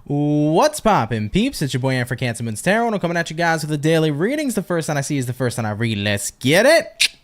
What's poppin', peeps? It's your boy Ian for CancerMoonsTarot, and I'm coming at you guys with the daily readings. The first one I see is the first one I read. Let's get it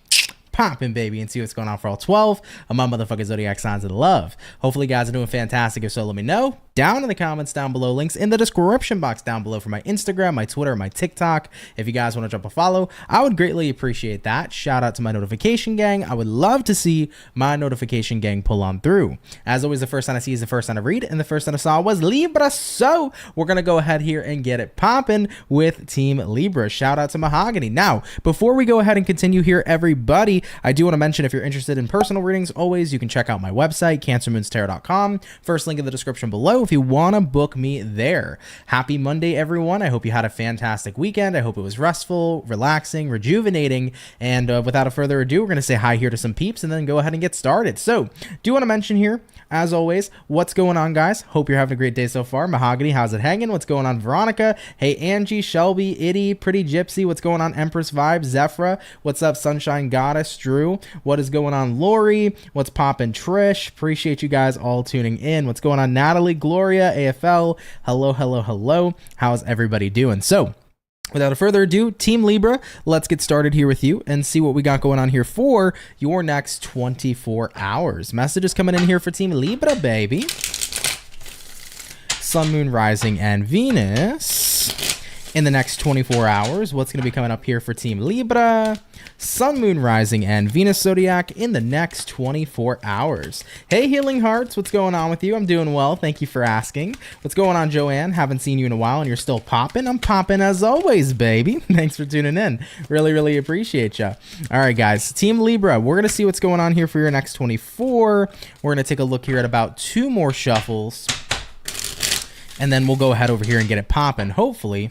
poppin', baby, and see what's going on for all 12 of my motherfucking zodiac signs of love. Hopefully, you guys are doing fantastic. If so, let me know down in the comments down below. Links in the description box down below for my Instagram, my Twitter, my TikTok. If you guys want to drop a follow, I would greatly appreciate that. Shout out to my notification gang. I would love to see my notification gang pull on through. As always, the first one I see is the first one I read, and the first one I saw was Libra. So we're gonna go ahead here and get it poppin' with Team Libra. Shout out to Mahogany. Now, before we go ahead and continue here, everybody, I do want to mention, if you're interested in personal readings, always you can check out my website, CancerMoonsTarot.com. First link in the description below if you want to book me there. Happy Monday, everyone. I hope you had a fantastic weekend. I hope it was restful, relaxing, rejuvenating. And without a further ado, we're going to say hi here to some peeps and then go ahead and get started. So, do want to mention here, as always, what's going on, guys? Hope you're having a great day so far. Mahogany, how's it hanging? What's going on, Veronica? Hey, Angie, Shelby, Itty, Pretty Gypsy, what's going on, Empress Vibes, Zephra, what's up, Sunshine Goddess, Drew, what is going on, Lori, what's poppin', Trish? Appreciate you guys all tuning in. What's going on, Natalie, Gloria, AFL, hello, hello, hello. How's everybody doing? So, without further ado, Team Libra, let's get started here with you and see what we got going on here for your next 24 hours. Messages coming in here for Team Libra, baby. Sun, Moon, Rising, and Venus in the next 24 hours. What's going to be coming up here for Team Libra? Sun, Moon, Rising, and Venus Zodiac in the next 24 hours. Hey, Healing Hearts, what's going on with you? I'm doing well. Thank you for asking. What's going on, Joanne? Haven't seen you in a while, and you're still popping. I'm popping as always, baby. Thanks for tuning in. Really, really appreciate you. All right, guys. Team Libra, we're going to see what's going on here for your next 24. We're going to take a look here at about 2 more shuffles, and then we'll go ahead over here and get it popping. Hopefully,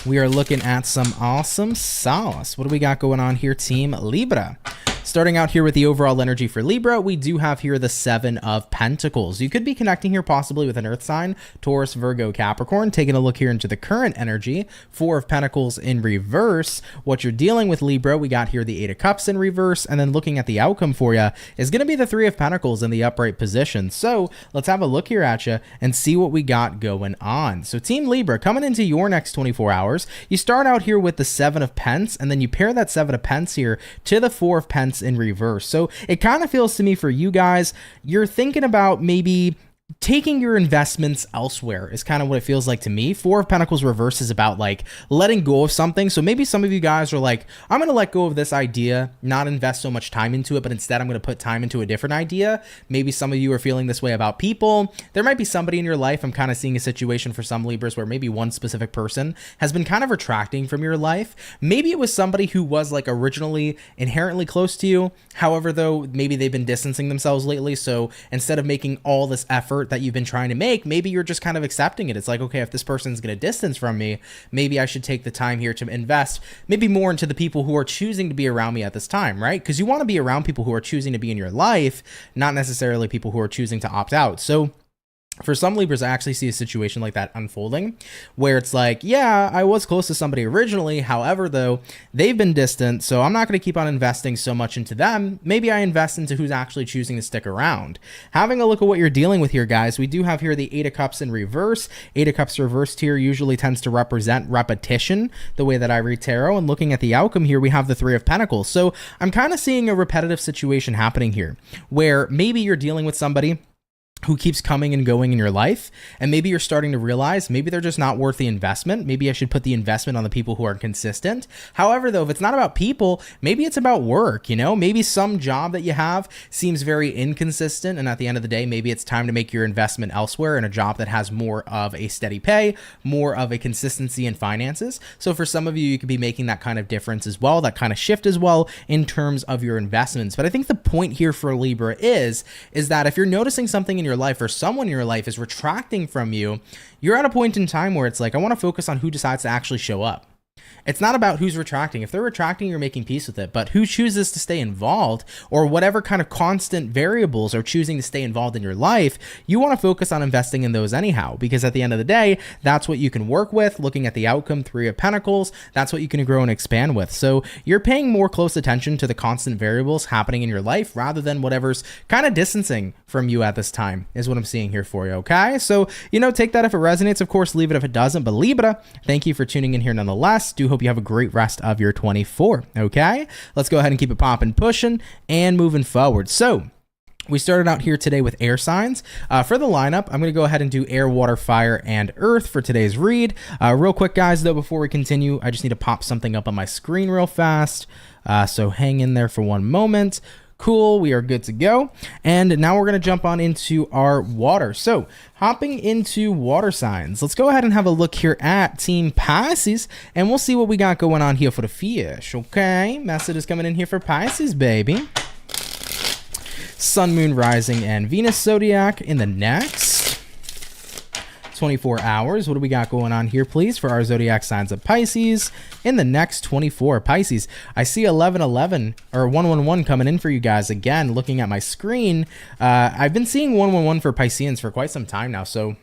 we are looking at some awesome sauce. What do we got going on here, Team Libra? Starting out here with the overall energy for Libra, we do have here the 7 of Pentacles. You could be connecting here possibly with an earth sign, Taurus, Virgo, Capricorn. Taking a look here into the current energy, 4 of Pentacles in reverse. What you're dealing with, Libra, we got here the 8 of Cups in reverse, and then looking at the outcome for you is going to be the 3 of Pentacles in the upright position. So let's have a look here at you and see what we got going on. So Team Libra, coming into your next 24 hours, you start out here with the 7 of Pence, and then you pair that 7 of Pence here to the 4 of Pence in reverse. So it kind of feels to me for you guys, you're thinking about maybe taking your investments elsewhere is kind of what it feels like to me. 4 of Pentacles reverse is about like letting go of something. So maybe some of you guys are like, I'm going to let go of this idea, not invest so much time into it, but instead I'm going to put time into a different idea. Maybe some of you are feeling this way about people. There might be somebody in your life. I'm kind of seeing a situation for some Libras where maybe one specific person has been kind of retracting from your life. Maybe it was somebody who was like originally inherently close to you. However, though, maybe they've been distancing themselves lately. So instead of making all this effort that you've been trying to make, maybe you're just kind of accepting it. It's like, okay, if this person's going to distance from me, maybe I should take the time here to invest maybe more into the people who are choosing to be around me at this time, right? Because you want to be around people who are choosing to be in your life, not necessarily people who are choosing to opt out. So for some Libras, I actually see a situation like that unfolding where it's like, yeah, I was close to somebody originally. However, though, they've been distant, so I'm not going to keep on investing so much into them. Maybe I invest into who's actually choosing to stick around. Having a look at what you're dealing with here, guys, we do have here the 8 of Cups in reverse. 8 of Cups reversed here usually tends to represent repetition, the way that I read tarot. And looking at the outcome here, we have the 3 of Pentacles. So I'm kind of seeing a repetitive situation happening here where maybe you're dealing with somebody who keeps coming and going in your life, and maybe you're starting to realize maybe they're just not worth the investment. Maybe I should put the investment on the people who are consistent. However, though, if it's not about people, maybe it's about work, you know? Maybe some job that you have seems very inconsistent, and at the end of the day, maybe it's time to make your investment elsewhere in a job that has more of a steady pay, more of a consistency in finances. So for some of you, you could be making that kind of difference as well, that kind of shift as well in terms of your investments. But I think the point here for Libra is that if you're noticing something in your life or someone in your life is retracting from you, you're at a point in time where it's like, I want to focus on who decides to actually show up. It's not about who's retracting. If they're retracting, you're making peace with it. But who chooses to stay involved, or whatever kind of constant variables are choosing to stay involved in your life, you want to focus on investing in those anyhow. Because at the end of the day, that's what you can work with. Looking at the outcome, Three of Pentacles, that's what you can grow and expand with. So you're paying more close attention to the constant variables happening in your life rather than whatever's kind of distancing from you at this time, is what I'm seeing here for you. Okay. So, take that if it resonates. Of course, leave it if it doesn't. But Libra, thank you for tuning in here nonetheless. Do hope you have a great rest of your 24. Okay, let's go ahead and keep it popping, pushing, and moving forward. So we started out here today with air signs. For the lineup, I'm going to go ahead and do air, water, fire, and earth for today's read. Real quick, guys, though, before we continue, I just need to pop something up on my screen real fast. So hang in there for one moment. Cool, we are good to go. And now we're going to jump on into our water. So hopping into water signs, let's go ahead and have a look here at Team Pisces, and we'll see what we got going on here for the fish. Okay, message is coming in here for Pisces, baby. Sun, Moon, Rising, and Venus Zodiac in the next 24 hours. What do we got going on here, please, for our zodiac signs of Pisces in the next 24? Pisces, I see 1111 or 111 coming in for you guys. Again, looking at my screen, I've been seeing 111 for Pisceans for quite some time now. So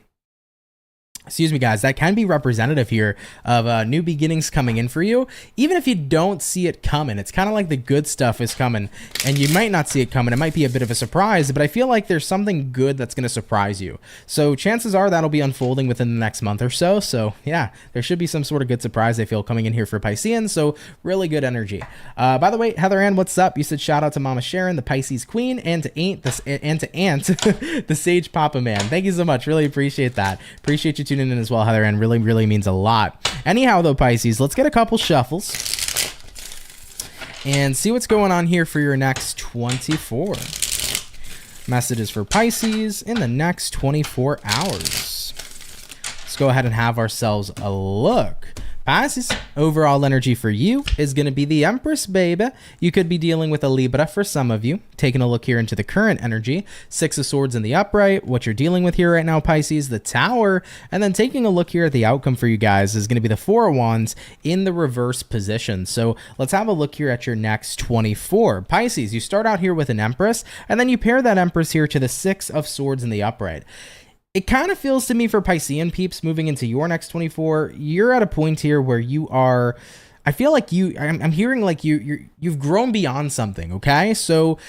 excuse me, guys, that can be representative here of new beginnings coming in for you. Even if you don't see it coming, it's kind of like the good stuff is coming, and you might not see it coming. It might be a bit of a surprise, but I feel like there's something good that's going to surprise you. So chances are that'll be unfolding within the next month or so. So yeah, there should be some sort of good surprise, I feel, coming in here for Pisceans. So really good energy. By the way, Heather Ann, what's up? You said shout out to Mama Sharon, the Pisces Queen, and to Ant, the Sage Papa Man. Thank you so much. Really appreciate that. Appreciate you tuning in as well, Heather, and really means a lot. Anyhow, though, Pisces, let's get a couple shuffles and see what's going on here for your next 24. Messages for Pisces in the next 24 hours. Let's go ahead and have ourselves a look. Pisces, overall energy for you is going to be the Empress, baby. You could be dealing with a Libra for some of you. Taking a look here into the current energy, Six of Swords in the upright. What you're dealing with here right now, Pisces, the Tower. And then taking a look here at the outcome for you guys is going to be the Four of Wands in the reverse position. So let's have a look here at your next 24. Pisces, you start out here with an Empress, and then you pair that Empress here to the Six of Swords in the upright. It kind of feels to me for Piscean peeps moving into your next 24, you're at a point here where you are, I feel like I'm hearing like you've grown beyond something, okay? So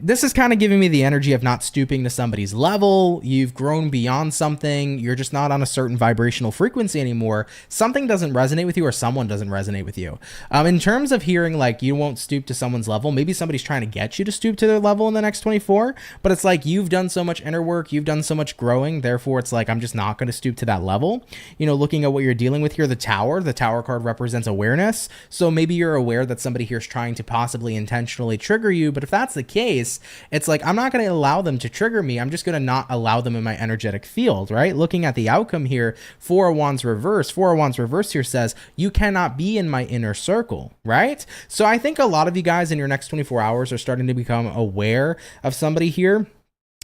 this is kind of giving me the energy of not stooping to somebody's level. You've grown beyond something. You're just not on a certain vibrational frequency anymore. Something doesn't resonate with you, or someone doesn't resonate with you. In terms of hearing like you won't stoop to someone's level, maybe somebody's trying to get you to stoop to their level in the next 24, but it's like you've done so much inner work, you've done so much growing, therefore it's like I'm just not going to stoop to that level. Looking at what you're dealing with here, the Tower card represents awareness. So maybe you're aware that somebody here is trying to possibly intentionally trigger you, but if that's the case, it's like I'm not going to allow them to trigger me. I'm just going to not allow them in my energetic field, right? Looking at the outcome here, Four of Wands reverse here says you cannot be in my inner circle, right? So I think a lot of you guys in your next 24 hours are starting to become aware of somebody here.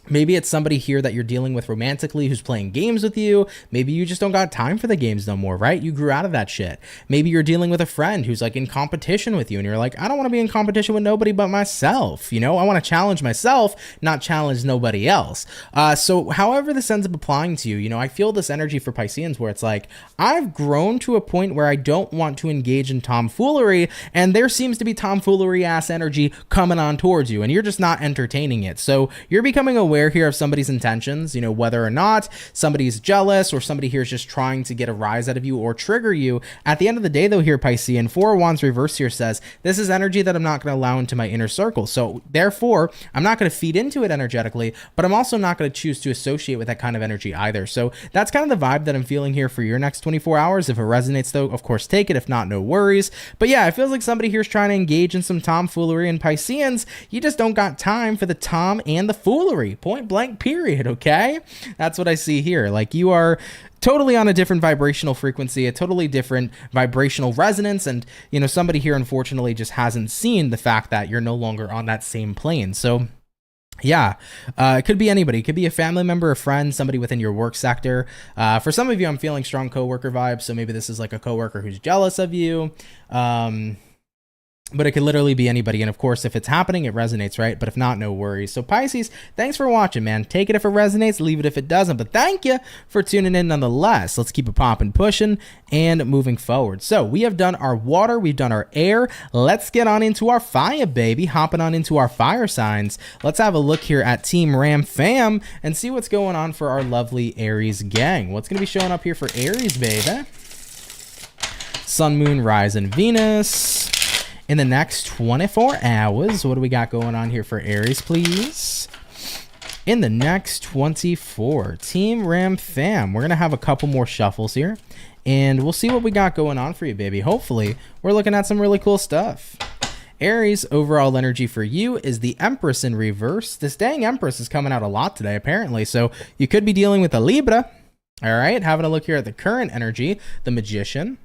Maybe it's somebody here that you're dealing with romantically who's playing games with you. Maybe you just don't got time for the games no more, right? You grew out of that shit. Maybe you're dealing with a friend who's like in competition with you, and you're like, I don't want to be in competition with nobody but myself. I want to challenge myself, not challenge nobody else. So however this ends up applying to you, I feel this energy for Pisceans where it's like, I've grown to a point where I don't want to engage in tomfoolery, and there seems to be tomfoolery ass energy coming on towards you, and you're just not entertaining it. So you're becoming aware here of somebody's intentions, whether or not somebody's jealous or somebody here is just trying to get a rise out of you or trigger you. At the end of the day, though, here, Piscean, Four of Wands reverse here says, this is energy that I'm not going to allow into my inner circle. So therefore, I'm not going to feed into it energetically, but I'm also not going to choose to associate with that kind of energy either. So that's kind of the vibe that I'm feeling here for your next 24 hours. If it resonates, though, of course, take it. If not, no worries. But yeah, it feels like somebody here is trying to engage in some tomfoolery, and Pisceans, you just don't got time for the tom and the foolery. Point blank, period. Okay, that's what I see here. Like you are totally on a different vibrational frequency, a totally different vibrational resonance, and somebody here unfortunately just hasn't seen the fact that you're no longer on that same plane. So Yeah, it could be anybody. It could be a family member, a friend, somebody within your work sector. For some of you, I'm feeling strong coworker vibes. So maybe this is like a coworker who's jealous of you. But it could literally be anybody. And of course, if it's happening, it resonates, right? But if not, no worries. So Pisces, thanks for watching, man. Take it if it resonates, leave it if it doesn't. But thank you for tuning in nonetheless. Let's keep it popping, pushing, and moving forward. So we have done our water, we've done our air. Let's get on into our fire, baby. Hopping on into our fire signs. Let's have a look here at Team Ram Fam and see what's going on for our lovely Aries gang. What's going to be showing up here for Aries, baby? Sun, Moon, Rising, Venus. In the next 24 hours, what do we got going on here for Aries, please? In the next 24, Team Ram Fam, we're going to have a couple more shuffles here, and we'll see what we got going on for you, baby. Hopefully, we're looking at some really cool stuff. Aries, overall energy for you is the Empress in reverse. This dang Empress is coming out a lot today, apparently, so you could be dealing with a Libra. All right, having a look here at the current energy, the Magician.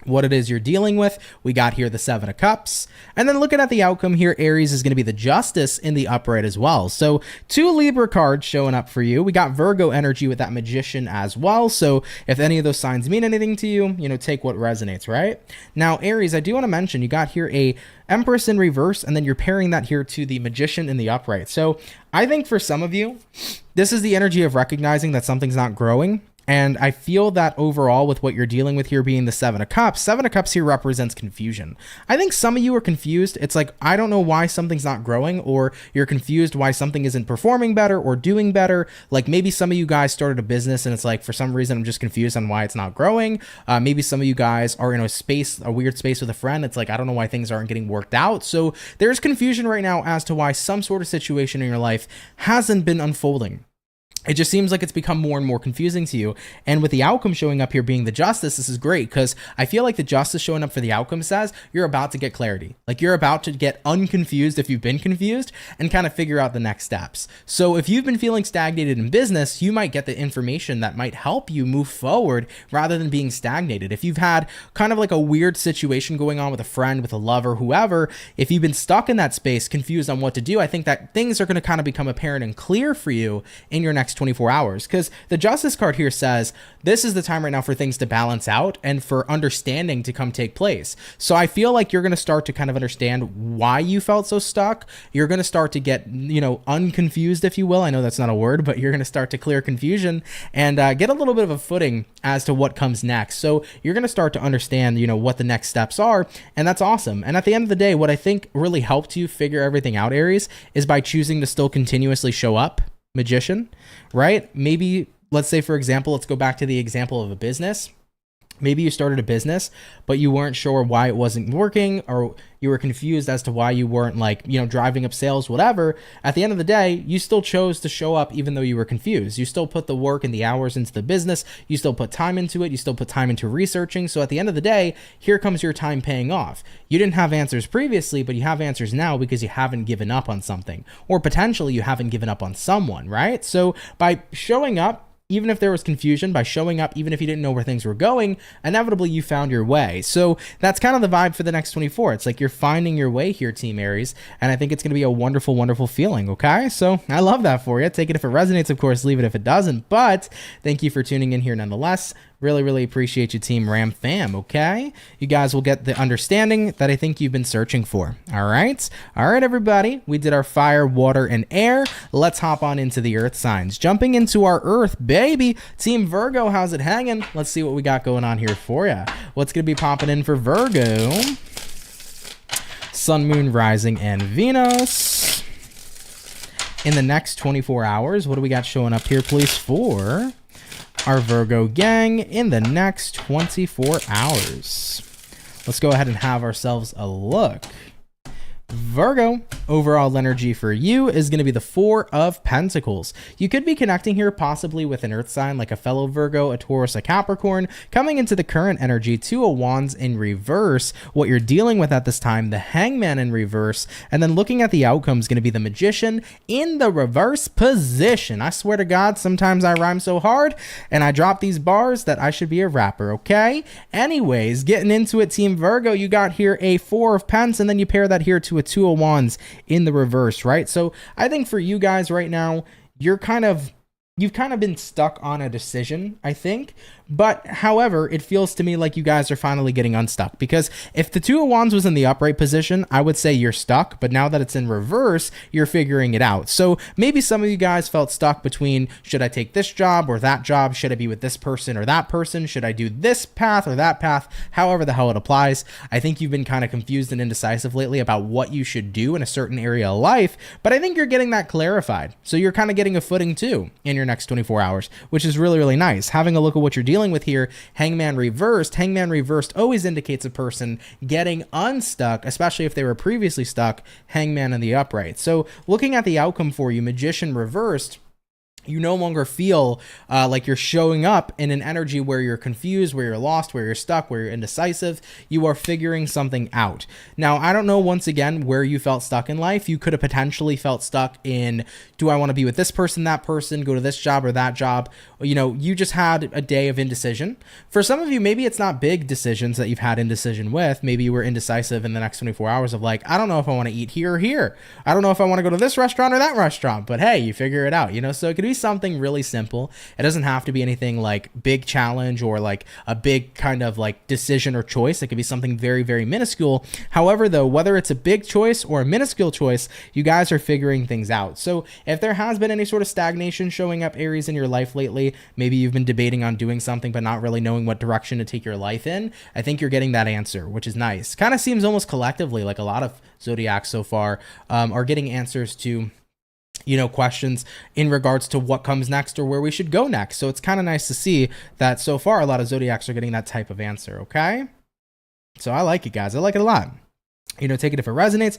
What it is you're dealing with. We got here the Seven of Cups. And then looking at the outcome here, Aries is going to be the Justice in the upright as well. So 2 Libra cards showing up for you. We got Virgo energy with that Magician as well. So if any of those signs mean anything to you, you know, take what resonates, right? Now, Aries, I do want to mention you got here a Empress in reverse, and then you're pairing that here to the Magician in the upright. So I think for some of you, this is the energy of recognizing that something's not growing. And I feel that overall with what you're dealing with here being the Seven of Cups here represents confusion. I think some of you are confused. It's like, I don't know why something's not growing, or you're confused why something isn't performing better or doing better. Like maybe some of you guys started a business and it's like, for some reason, I'm just confused on why it's not growing. Maybe some of you guys are in a weird space with a friend. It's like, I don't know why things aren't getting worked out. So there's confusion right now as to why some sort of situation in your life hasn't been unfolding. It just seems like it's become more and more confusing to you. And with the outcome showing up here being the Justice, this is great because I feel like the Justice showing up for the outcome says you're about to get clarity. Like you're about to get unconfused if you've been confused and kind of figure out the next steps. So if you've been feeling stagnated in business, you might get the information that might help you move forward rather than being stagnated. If you've had kind of like a weird situation going on with a friend, with a lover, whoever, if you've been stuck in that space, confused on what to do, I think that things are going to kind of become apparent and clear for you in your next 24 hours, because the Justice card here says this is the time right now for things to balance out and for understanding to come take place. So I feel like you're going to start to kind of understand why you felt so stuck. You're going to start to get, you know, unconfused, if you will. I know that's not a word, but you're going to start to clear confusion and get a little bit of a footing as to what comes next. So you're going to start to understand, you know, what the next steps are, and that's awesome. And at the end of the day, what I think really helped you figure everything out, Aries, is by choosing to still continuously show up. Magician, right? Maybe, let's say, for example, let's go back to the example of a business. Maybe you started a business, but you weren't sure why it wasn't working, or you were confused as to why you weren't, like, you know, driving up sales, whatever. At the end of the day, you still chose to show up even though you were confused. You still put the work and the hours into the business. You still put time into it. You still put time into researching. So at the end of the day, here comes your time paying off. You didn't have answers previously, but you have answers now because you haven't given up on something, or potentially you haven't given up on someone, right? So by showing up, even if there was confusion, by showing up, even if you didn't know where things were going, inevitably you found your way. So that's kind of the vibe for the next 24. It's like you're finding your way here, Team Aries, and I think it's going to be a wonderful, wonderful feeling, okay? So I love that for you. Take it if it resonates, of course, leave it if it doesn't, but thank you for tuning in here nonetheless. Really, really appreciate you, Team Ram Fam, okay? You guys will get the understanding that I think you've been searching for, all right? All right, everybody. We did our fire, water, and air. Let's hop on into the earth signs. Jumping into our earth, baby. Team Virgo, how's it hanging? Let's see what we got going on here for you. What's going to be popping in for Virgo? Sun, Moon, Rising, and Venus. In the next 24 hours, what do we got showing up here, please, for our Virgo gang in the next 24 hours? Let's go ahead and have ourselves a look. Virgo, overall energy for you is going to be the Four of Pentacles. You could be connecting here possibly with an earth sign like a fellow Virgo, a Taurus, a Capricorn, coming into the current energy, Two of Wands in reverse. What you're dealing with at this time, the Hangman in reverse, and then looking at the outcome is going to be the Magician in the reverse position. I swear to God, sometimes I rhyme so hard and I drop these bars that I should be a rapper, okay? Anyways, getting into it, Team Virgo, you got here a Four of Pents, and then you pair that here to with Two of Wands in the reverse, right? So I think for you guys right now, you've kind of been stuck on a decision, I think. But however, it feels to me like you guys are finally getting unstuck, because if the Two of Wands was in the upright position, I would say you're stuck. But now that it's in reverse, you're figuring it out. So maybe some of you guys felt stuck between, should I take this job or that job? Should I be with this person or that person? Should I do this path or that path? However the hell it applies. I think you've been kind of confused and indecisive lately about what you should do in a certain area of life. But I think you're getting that clarified. So you're kind of getting a footing too in your next 24 hours, which is really, really nice. Having a look at what you're dealing with here, Hangman reversed. Hangman reversed always indicates a person getting unstuck, especially if they were previously stuck. Hangman in the upright. So looking at the outcome for you, Magician reversed, you no longer feel like you're showing up in an energy where you're confused, where you're lost, where you're stuck, where you're indecisive. You are figuring something out. Now, I don't know, once again, where you felt stuck in life. You could have potentially felt stuck in, do I want to be with this person, that person, go to this job or that job? You know, you just had a day of indecision. For some of you, maybe it's not big decisions that you've had indecision with. Maybe you were indecisive in the next 24 hours of like, I don't know if I want to eat here or here. I don't know if I want to go to this restaurant or that restaurant. But hey, you figure it out, you know? So it could be something really simple. It doesn't have to be anything like big challenge or like a big kind of like decision or choice. It could be something very, very minuscule. However, though, whether it's a big choice or a minuscule choice, you guys are figuring things out. So if there has been any sort of stagnation showing up, Aries, in your life lately, maybe you've been debating on doing something but not really knowing what direction to take your life in, I think you're getting that answer, which is nice. Kind of seems almost collectively like a lot of zodiacs so far are getting answers to, you know, questions in regards to what comes next or where we should go next. So it's kind of nice to see that so far a lot of zodiacs are getting that type of answer. Okay, so I like it, guys. I like it a lot. You know, take it if it resonates,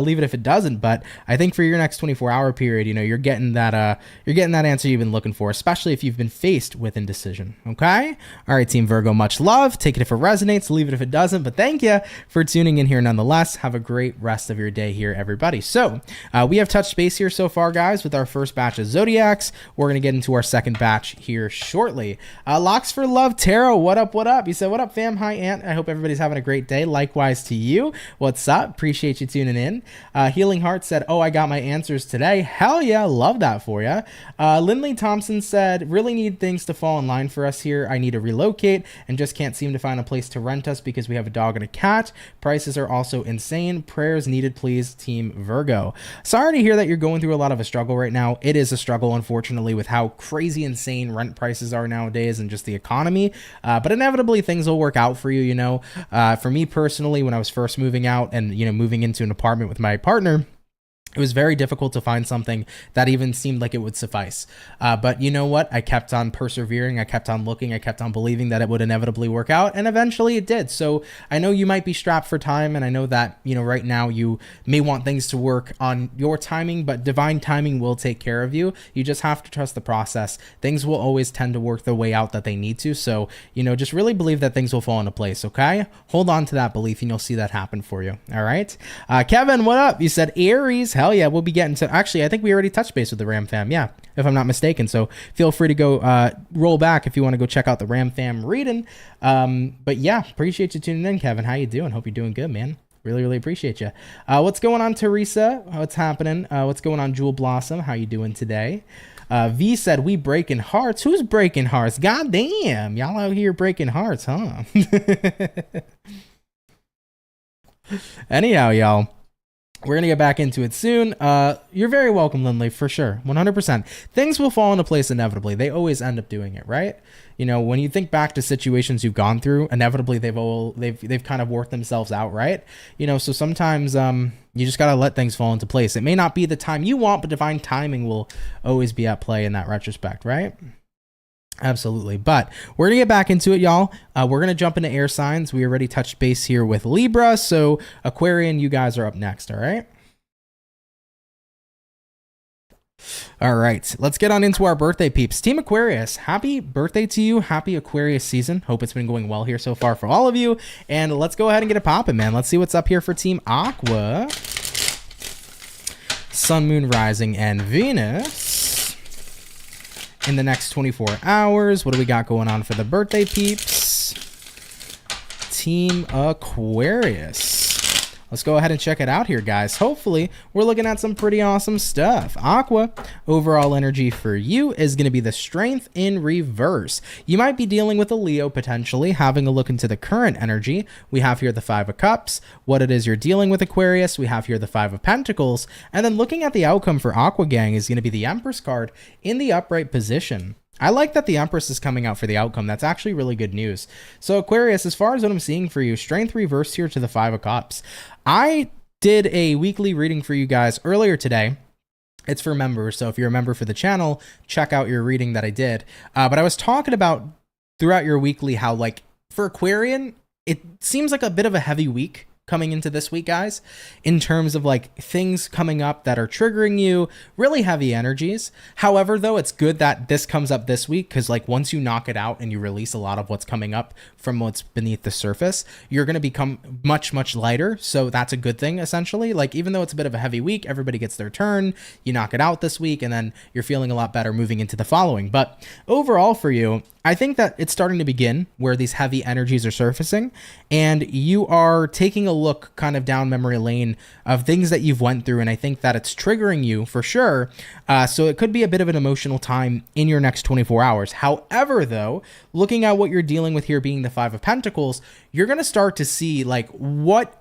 leave it if it doesn't. But I think for your next 24-hour period, you know, you're getting that answer you've been looking for, especially if you've been faced with indecision. Okay. All right, Team Virgo, much love. Take it if it resonates, leave it if it doesn't. But thank you for tuning in here nonetheless. Have a great rest of your day here, everybody. So we have touched base here so far, guys, with our first batch of zodiacs. We're going to get into our second batch here shortly. Locks for Love Tarot, what up, what up? You said, what up, fam? Hi, Aunt. I hope everybody's having a great day. Likewise to you. What's up? Appreciate you tuning in. Healing Heart said, oh, I got my answers today. Hell yeah, love that for you. Lindley Thompson said, really need things to fall in line for us here. I need to relocate and just can't seem to find a place to rent us because we have a dog and a cat. Prices are also insane. Prayers needed, please, Team Virgo. Sorry to hear that you're going through a lot of a struggle right now. It is a struggle, unfortunately, with how crazy insane rent prices are nowadays and just the economy. But inevitably things will work out for you, you know. For me personally, when I was first moving out and, you know, moving into an apartment with my partner, it was very difficult to find something that even seemed like it would suffice. But you know what? I kept on persevering. I kept on looking. I kept on believing that it would inevitably work out. And eventually it did. So I know you might be strapped for time. And I know that, you know, right now you may want things to work on your timing, but divine timing will take care of you. You just have to trust the process. Things will always tend to work the way out that they need to. So, you know, just really believe that things will fall into place. Okay. Hold on to that belief and you'll see that happen for you. All right. Kevin, what up? You said Aries. Hell yeah, we'll be getting to, actually, I think we already touched base with the Ram Fam. Yeah, if I'm not mistaken. So feel free to go roll back if you want to go check out the Ram Fam reading. But yeah, appreciate you tuning in, Kevin. How you doing? Hope you're doing good, man. Really, really appreciate you. What's going on, Teresa? What's happening? What's going on, Jewel Blossom? How you doing today? V said, we breaking hearts. Who's breaking hearts? God damn. Y'all out here breaking hearts, huh? Anyhow, y'all. We're going to get back into it soon. You're very welcome, Lindley, for sure. 100%. Things will fall into place inevitably. They always end up doing it, right? You know, when you think back to situations you've gone through, inevitably they've kind of worked themselves out, right? You know, so sometimes you just got to let things fall into place. It may not be the time you want, but divine timing will always be at play in that retrospect, right? Absolutely. But we're going to get back into it, y'all. We're going to jump into air signs. We already touched base here with Libra. So Aquarian, you guys are up next. All right. All right. Let's get on into our birthday peeps. Team Aquarius, happy birthday to you. Happy Aquarius season. Hope it's been going well here so far for all of you. And let's go ahead and get it popping, man. Let's see what's up here for Team Aqua. Sun, Moon, Rising, and Venus. In the next 24 hours, what do we got going on for the birthday peeps? Team Aquarius. Let's go ahead and check it out here, guys. Hopefully, we're looking at some pretty awesome stuff. Aqua, overall energy for you is going to be the Strength in reverse. You might be dealing with a Leo potentially. Having a look into the current energy, we have here the Five of Cups. What it is you're dealing with, Aquarius, we have here the Five of Pentacles. And then looking at the outcome for Aqua Gang is going to be the Empress card in the upright position. I like that the Empress is coming out for the outcome. That's actually really good news. So Aquarius, as far as what I'm seeing for you, Strength reversed here to the Five of Cups. I did a weekly reading for you guys earlier today. It's for members, so if you're a member for the channel, check out your reading that I did. But I was talking about throughout your weekly how, like, for Aquarian, it seems like a bit of a heavy week coming into this week, guys, in terms of like things coming up that are triggering you, really heavy energies. However, though, it's good that this comes up this week because like once you knock it out and you release a lot of what's coming up from what's beneath the surface, you're going to become much, much lighter. So that's a good thing, essentially. Like, even though it's a bit of a heavy week, everybody gets their turn, you knock it out this week, and then you're feeling a lot better moving into the following. But overall for you, I think that it's starting to begin where these heavy energies are surfacing, and you are taking a look kind of down memory lane of things that you've went through, and I think that it's triggering you for sure. So it could be a bit of an emotional time in your next 24 hours. However, though, looking at what you're dealing with here being the Five of Pentacles, you're going to start to see like what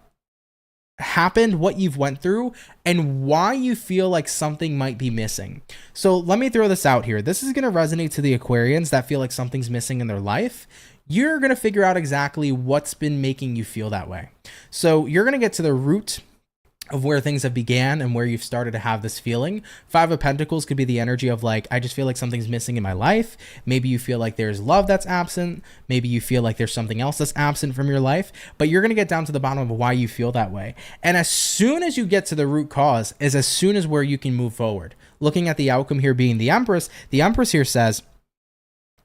happened, what you've went through, and why you feel like something might be missing. So let me throw this out here. This is going to resonate to the Aquarians that feel like something's missing in their life. You're going to figure out exactly what's been making you feel that way. So you're going to get to the root of where things have began and where you've started to have this feeling. Five of Pentacles could be the energy of like, I just feel like something's missing in my life. Maybe you feel like there's love that's absent. Maybe you feel like there's something else that's absent from your life, but you're going to get down to the bottom of why you feel that way. And as soon as you get to the root cause is as soon as where you can move forward. Looking at the outcome here being the Empress here says,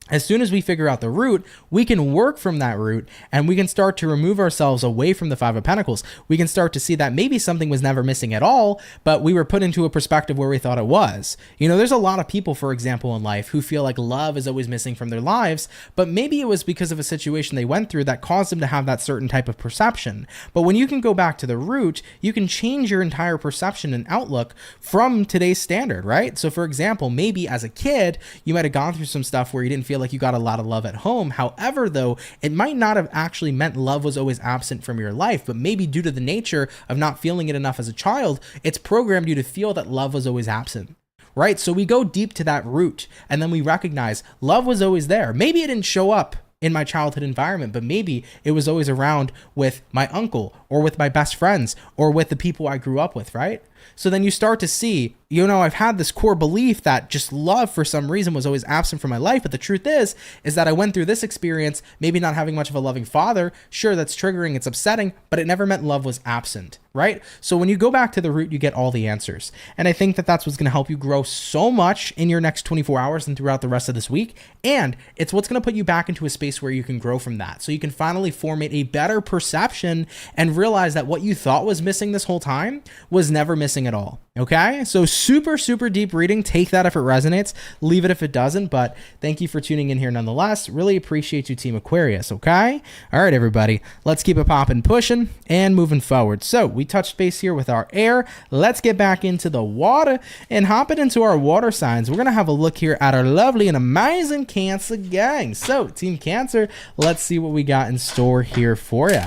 as soon as we figure out the root, we can work from that root and we can start to remove ourselves away from the Five of Pentacles. We can start to see that maybe something was never missing at all, but we were put into a perspective where we thought it was. You know, there's a lot of people, for example, in life who feel like love is always missing from their lives, but maybe it was because of a situation they went through that caused them to have that certain type of perception. But when you can go back to the root, you can change your entire perception and outlook from today's standard, right? So for example, maybe as a kid, you might have gone through some stuff where you didn't feel like you got a lot of love at home. However, though, it might not have actually meant love was always absent from your life, but maybe due to the nature of not feeling it enough as a child, it's programmed you to feel that love was always absent. Right? So we go deep to that root and then we recognize love was always there. Maybe it didn't show up in my childhood environment, but maybe it was always around with my uncle or with my best friends or with the people I grew up with, right? So then you start to see, you know, I've had this core belief that just love for some reason was always absent from my life. But the truth is that I went through this experience, maybe not having much of a loving father. Sure, that's triggering, it's upsetting, but it never meant love was absent, right? So when you go back to the root, you get all the answers. And I think that that's what's going to help you grow so much in your next 24 hours and throughout the rest of this week. And it's what's going to put you back into a space where you can grow from that. So you can finally formate a better perception and realize that what you thought was missing this whole time was never missing at all. Okay, so super, super deep reading. Take that if it resonates. Leave it if it doesn't. But thank you for tuning in here nonetheless. Really appreciate you, Team Aquarius. Okay, all right, everybody. Let's keep it popping, pushing, and moving forward. So we touched base here with our air. Let's get back into the water and hop it into our water signs. We're gonna have a look here at our lovely and amazing Cancer gang. So Team Cancer, let's see what we got in store here for you.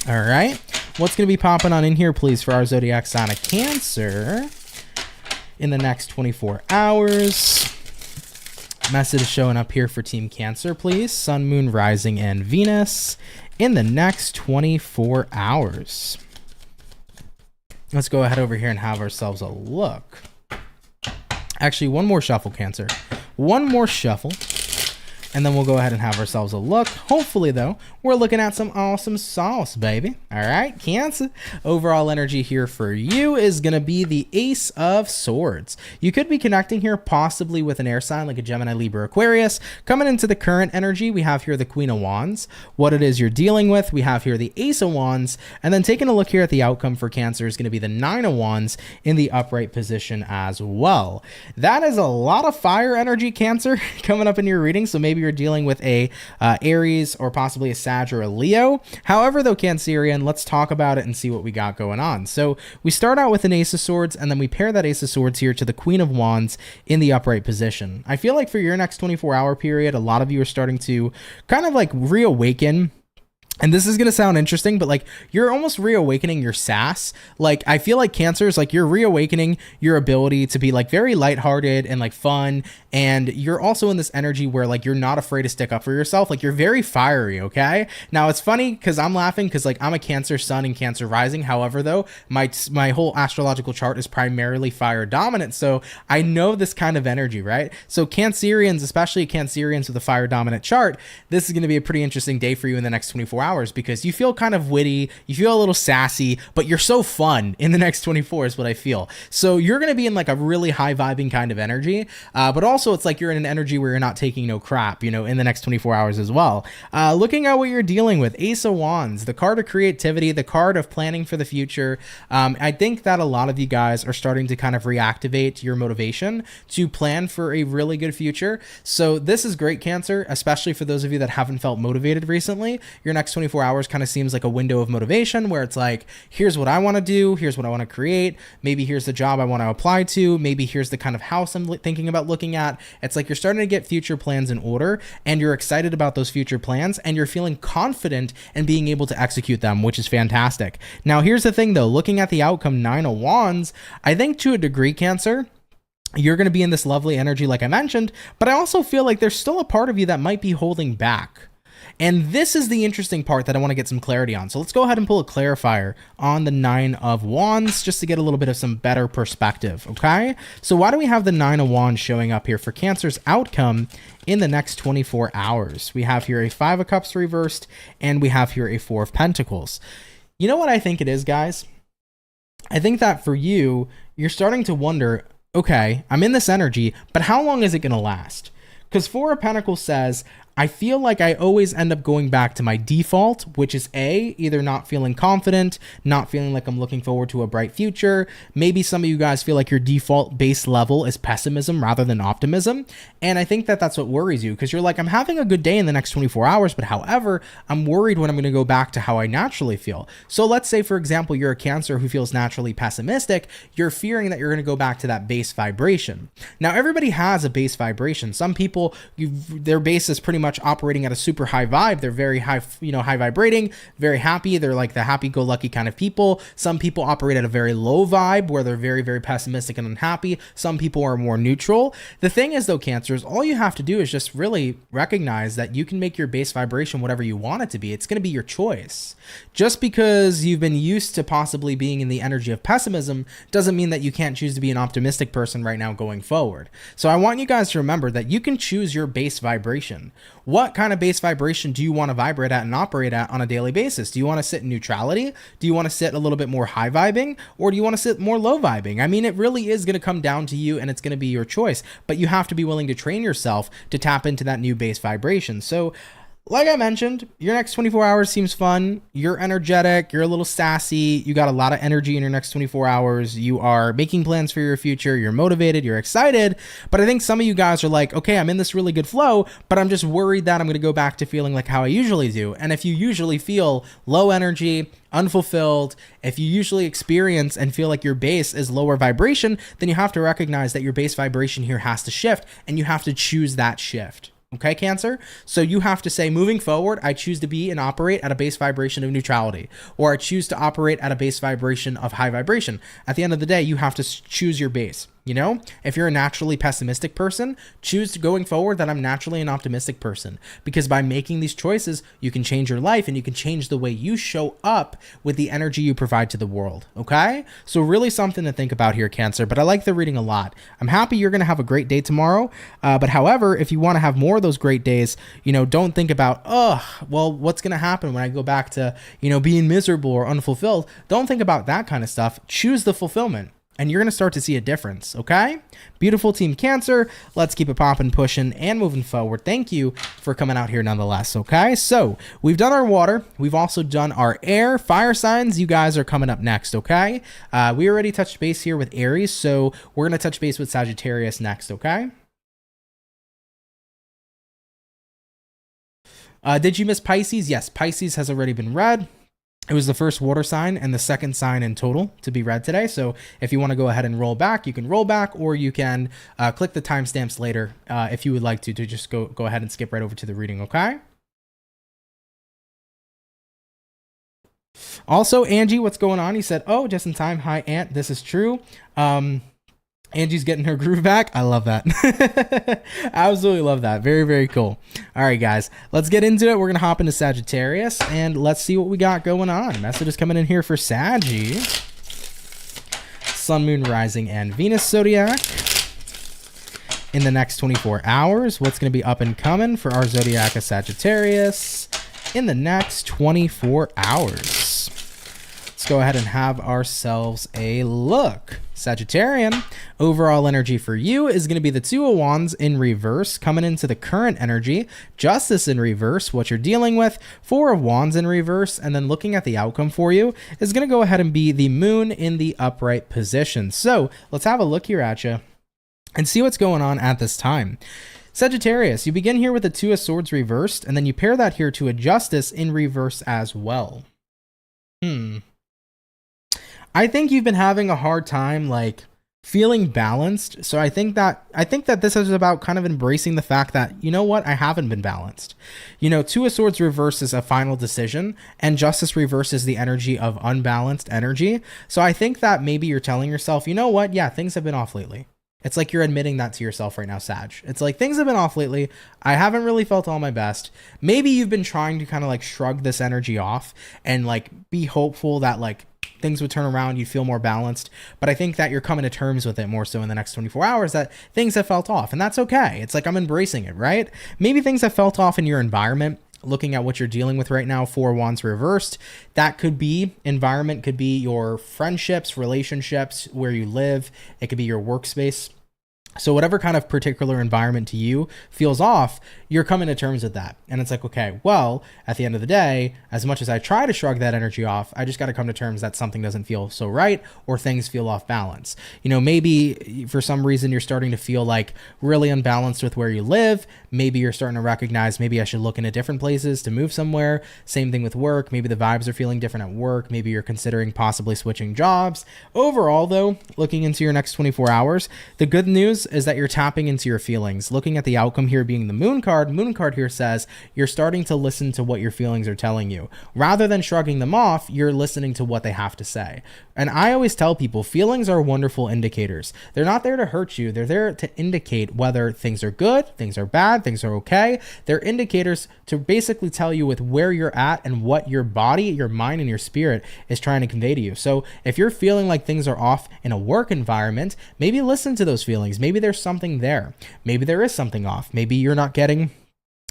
All right. What's going to be popping on in here, please, for our zodiac sign of Cancer in the next 24 hours? Message showing up here for Team Cancer, please. Sun, Moon, Rising, and Venus in the next 24 hours. Let's go ahead over here and have ourselves a look. Actually, one more shuffle, Cancer. One more shuffle. And then we'll go ahead and have ourselves a look. Hopefully, though, we're looking at some awesome sauce, baby. All right, Cancer. Overall energy here for you is going to be the Ace of Swords. You could be connecting here possibly with an air sign like a Gemini, Libra, Aquarius. Coming into the current energy, we have here the Queen of Wands. What it is you're dealing with, we have here the Ace of Wands. And then taking a look here at the outcome for Cancer is going to be the Nine of Wands in the upright position as well. That is a lot of fire energy, Cancer, coming up in your reading. So maybe maybe you're dealing with a Aries or possibly a Sag or a Leo. However, though, Cancerian, let's talk about it and see what we got going on. So we start out with an Ace of Swords, and then we pair that Ace of Swords here to the Queen of Wands in the upright position. I feel like for your next 24-hour period, a lot of you are starting to kind of like reawaken. And this is going to sound interesting, but like you're almost reawakening your sass. Like I feel like Cancers, like you're reawakening your ability to be like very lighthearted and like fun. And you're also in this energy where like you're not afraid to stick up for yourself. Like you're very fiery, okay? Now it's funny because I'm laughing because like I'm a Cancer sun and Cancer rising. However, though, my whole astrological chart is primarily fire dominant. So I know this kind of energy, right? So Cancerians, especially Cancerians with a fire dominant chart, this is going to be a pretty interesting day for you in the next 24 hours because you feel kind of witty, you feel a little sassy, but you're so fun in the next 24 is what I feel. So you're going to be in like a really high vibing kind of energy, but also it's like you're in an energy where you're not taking no crap, you know, in the next 24 hours as well. Looking at what you're dealing with, Ace of Wands, the card of creativity, the card of planning for the future. I think that a lot of you guys are starting to kind of reactivate your motivation to plan for a really good future. So this is great, Cancer, especially for those of you that haven't felt motivated recently. Your next 24 hours kind of seems like a window of motivation where it's like, here's what I want to do, here's what I want to create, maybe here's the job I want to apply to, maybe here's the kind of house I'm thinking about looking at. It's like you're starting to get future plans in order and you're excited about those future plans and you're feeling confident in being able to execute them, which is fantastic. Now here's the thing though, looking at the outcome, 9 of Wands, I think to a degree, Cancer, you're going to be in this lovely energy like I mentioned, but I also feel like there's still a part of you that might be holding back. And this is the interesting part that I want to get some clarity on. So let's go ahead and pull a clarifier on the 9 of Wands just to get a little bit of some better perspective, okay? So why do we have the 9 of Wands showing up here for Cancer's outcome in the next 24 hours? We have here a 5 of Cups reversed, and we have here a 4 of Pentacles. You know what I think it is, guys? I think that for you, you're starting to wonder, okay, I'm in this energy, but how long is it going to last? Because 4 of Pentacles says, I feel like I always end up going back to my default, which is either not feeling confident, not feeling like I'm looking forward to a bright future. Maybe some of you guys feel like your default base level is pessimism rather than optimism. And I think that that's what worries you because you're like, I'm having a good day in the next 24 hours, but however, I'm worried when I'm going to go back to how I naturally feel. So let's say, for example, you're a Cancer who feels naturally pessimistic. You're fearing that you're going to go back to that base vibration. Now, everybody has a base vibration. Some people, their base is pretty much operating at a super high vibe. They're very high, high vibrating, very happy. They're like the happy-go-lucky kind of people. Some people operate at a very low vibe where they're very, very pessimistic and unhappy. Some people are more neutral. The thing is though, Cancers, all you have to do is just really recognize that you can make your base vibration whatever you want it to be. It's going to be your choice. Just because you've been used to possibly being in the energy of pessimism doesn't mean that you can't choose to be an optimistic person right now going forward. So I want you guys to remember that you can choose your base vibration. What kind of base vibration do you want to vibrate at and operate at on a daily basis? Do you want to sit in neutrality? Do you want to sit a little bit more high vibing? Or do you want to sit more low vibing? I mean, it really is going to come down to you and it's going to be your choice, but you have to be willing to train yourself to tap into that new base vibration. So like I mentioned, your next 24 hours seems fun. You're energetic. You're a little sassy. You got a lot of energy in your next 24 hours. You are making plans for your future. You're motivated. You're excited. But I think some of you guys are like, okay, I'm in this really good flow, but I'm just worried that I'm going to go back to feeling like how I usually do. And if you usually feel low energy, unfulfilled, if you usually experience and feel like your base is lower vibration, then you have to recognize that your base vibration here has to shift and you have to choose that shift. Okay, Cancer? So you have to say, moving forward, I choose to be and operate at a base vibration of neutrality, or I choose to operate at a base vibration of high vibration. At the end of the day, you have to choose your base. You know, if you're a naturally pessimistic person, choose going forward that I'm naturally an optimistic person, because by making these choices, you can change your life and you can change the way you show up with the energy you provide to the world. Okay, so really something to think about here, Cancer, but I like the reading a lot. I'm happy you're going to have a great day tomorrow. But however, if you want to have more of those great days, don't think about, well, what's going to happen when I go back to, being miserable or unfulfilled. Don't think about that kind of stuff. Choose the fulfillment. And you're going to start to see a difference, okay? Beautiful Team Cancer. Let's keep it popping, pushing, and moving forward. Thank you for coming out here nonetheless, okay? So we've done our water. We've also done our air. Fire signs, you guys are coming up next, okay? We already touched base here with Aries, so we're going to touch base with Sagittarius next, okay? Did you miss Pisces? Yes, Pisces has already been read. It was the first water sign and the second sign in total to be read today. So if you want to go ahead and roll back, you can roll back, or you can click the timestamps later if you would like to just go ahead and skip right over to the reading, okay? Also, Angie, what's going on? He said, oh, just in time. Hi, Aunt. This is true. Angie's getting her groove back. I love that. Absolutely love that. Very, very cool. All right, guys, let's get into it. We're going to hop into Sagittarius and let's see what we got going on. Messages coming in here for Saggy. Sun, Moon, Rising, and Venus Zodiac. In the next 24 hours, what's going to be up and coming for our Zodiac of Sagittarius in the next 24 hours. Let's go ahead and have ourselves a look. Sagittarian, overall energy for you is going to be the Two of Wands in reverse, coming into the current energy, Justice in reverse, what you're dealing with, Four of Wands in reverse, and then looking at the outcome for you is going to go ahead and be the Moon in the upright position. So let's have a look here at you and see what's going on at this time. Sagittarius, you begin here with the Two of Swords reversed, and then you pair that here to a Justice in reverse as well. I think you've been having a hard time like feeling balanced. So I think that this is about kind of embracing the fact that, you know what, I haven't been balanced. You know, Two of Swords reverse is a final decision, and Justice reverse is the energy of unbalanced energy. So I think that maybe you're telling yourself, you know what, yeah, things have been off lately. It's like you're admitting that to yourself right now, Sag. It's like things have been off lately. I haven't really felt all my best. Maybe you've been trying to kind of like shrug this energy off and like be hopeful that like things would turn around, you'd feel more balanced. But I think that you're coming to terms with it more so in the next 24 hours that things have felt off, and that's okay. It's like I'm embracing it, right? Maybe things have felt off in your environment. Looking at what you're dealing with right now, Four of Wands reversed, that could be environment, could be your friendships, relationships, where you live. It could be your workspace. So whatever kind of particular environment to you feels off, you're coming to terms with that. And it's like, okay, well, at the end of the day, as much as I try to shrug that energy off, I just got to come to terms that something doesn't feel so right, or things feel off balance. You know, maybe for some reason you're starting to feel like really unbalanced with where you live. Maybe you're starting to recognize maybe I should look into different places to move somewhere. Same thing with work. Maybe the vibes are feeling different at work. Maybe you're considering possibly switching jobs. Overall, though, looking into your next 24 hours, the good news is that you're tapping into your feelings. Looking at the outcome here being the Moon card here says you're starting to listen to what your feelings are telling you. Rather than shrugging them off, you're listening to what they have to say. And I always tell people feelings are wonderful indicators. They're not there to hurt you. They're there to indicate whether things are good, things are bad, things are okay. They're indicators to basically tell you with where you're at and what your body, your mind, and your spirit is trying to convey to you. So if you're feeling like things are off in a work environment, maybe listen to those feelings. Maybe there's something there. Maybe there is something off. Maybe you're not getting,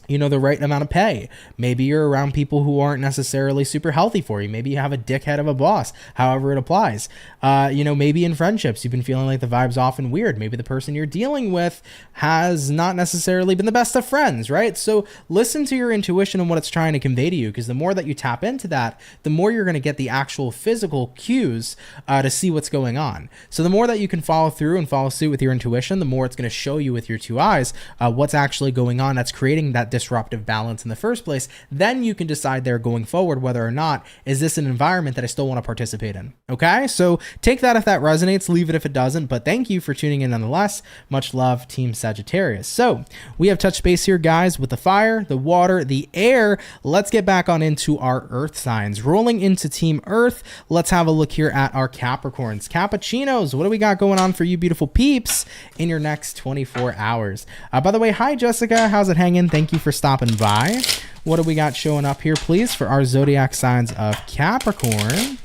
you know, the right amount of pay. Maybe you're around people who aren't necessarily super healthy for you. Maybe you have a dickhead of a boss, however it applies. You know, maybe in friendships, you've been feeling like the vibe's off and weird. Maybe the person you're dealing with has not necessarily been the best of friends, right? So listen to your intuition and what it's trying to convey to you, because the more that you tap into that, the more you're going to get the actual physical cues to see what's going on. So the more that you can follow through and follow suit with your intuition, the more it's going to show you with your two eyes what's actually going on that's creating that disruptive balance in the first place. Then you can decide there going forward whether or not is this an environment that I still want to participate in. Okay, so take that if that resonates, leave it if it doesn't, but thank you for tuning in nonetheless. Much love, Team Sagittarius. So we have touched base here, guys, with the fire, the water, the air. Let's get back on into our earth signs. Rolling into Team Earth, let's have a look here at our Capricorns. Cappuccinos, what do we got going on for you beautiful peeps in your next 24 hours? By the way, hi Jessica, how's it hanging? Thank you for stopping by. What do we got showing up here, please, for our zodiac signs of Capricorn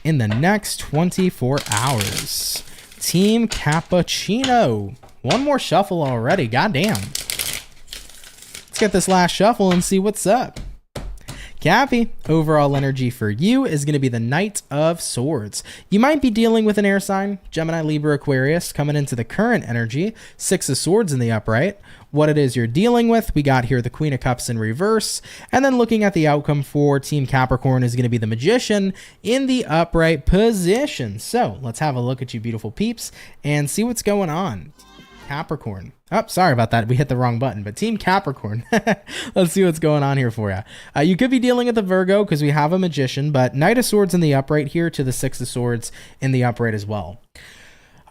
in the next 24 hours? Team Cappuccino. One more shuffle already. Goddamn. Let's get this last shuffle and see what's up. Cappy, overall energy for you is going to be the Knight of Swords. You might be dealing with an air sign, Gemini, Libra, Aquarius, coming into the current energy, Six of Swords in the upright. What it is you're dealing with, we got here the Queen of Cups in reverse, and then looking at the outcome for Team Capricorn is going to be the Magician in the upright position. So let's have a look at you beautiful peeps and see what's going on. Capricorn. Oh, sorry about that. We hit the wrong button, but Team Capricorn. Let's see what's going on here for you. You could be dealing with a Virgo because we have a Magician, but Knight of Swords in the upright here to the Six of Swords in the upright as well.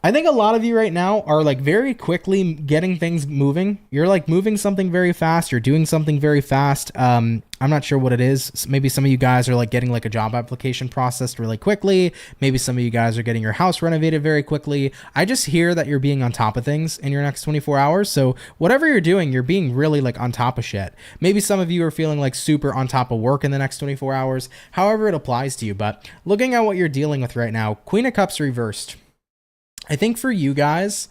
I think a lot of you right now are like very quickly getting things moving. You're like moving something very fast. You're doing something very fast. I'm not sure what it is. Maybe some of you guys are like getting like a job application processed really quickly. Maybe some of you guys are getting your house renovated very quickly. I just hear that you're being on top of things in your next 24 hours. So whatever you're doing, you're being really like on top of shit. Maybe some of you are feeling like super on top of work in the next 24 hours, however it applies to you. But looking at what you're dealing with right now, Queen of Cups reversed. I think for you guys,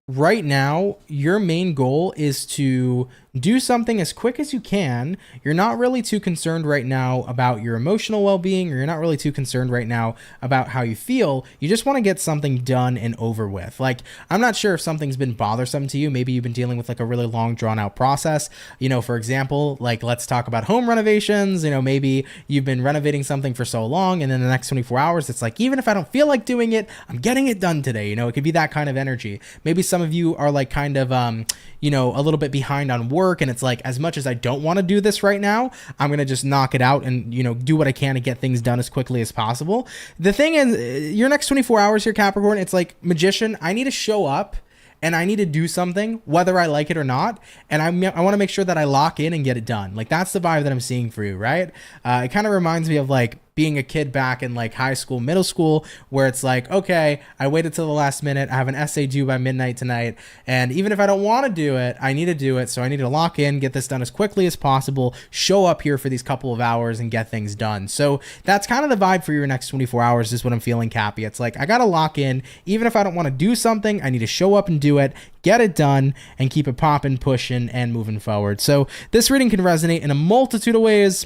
right now, your main goal is to do something as quick as you can. You're not really too concerned right now about your emotional well-being, or you're not really too concerned right now about how you feel. You just want to get something done and over with. Like, I'm not sure if something's been bothersome to you. Maybe you've been dealing with like a really long drawn out process. You know, for example, like let's talk about home renovations. You know, maybe you've been renovating something for so long, and then the next 24 hours, it's like, even if I don't feel like doing it, I'm getting it done today. You know, it could be that kind of energy. Maybe some of you are like kind of, you know, a little bit behind on work, and it's like, as much as I don't want to do this right now, I'm going to just knock it out and, you know, do what I can to get things done as quickly as possible. The thing is, your next 24 hours here, Capricorn, it's like, Magician, I need to show up and I need to do something, whether I like it or not. And I want to make sure that I lock in and get it done. Like, that's the vibe that I'm seeing for you, right? It kind of reminds me of like being a kid back in like high school, middle school, where it's like, okay, I waited till the last minute. I have an essay due by midnight tonight. And even if I don't want to do it, I need to do it. So I need to lock in, get this done as quickly as possible, show up here for these couple of hours and get things done. So that's kind of the vibe for your next 24 hours is what I'm feeling, Cappy. It's like, I got to lock in. Even if I don't want to do something, I need to show up and do it, get it done, and keep it popping, pushing, and moving forward. So this reading can resonate in a multitude of ways.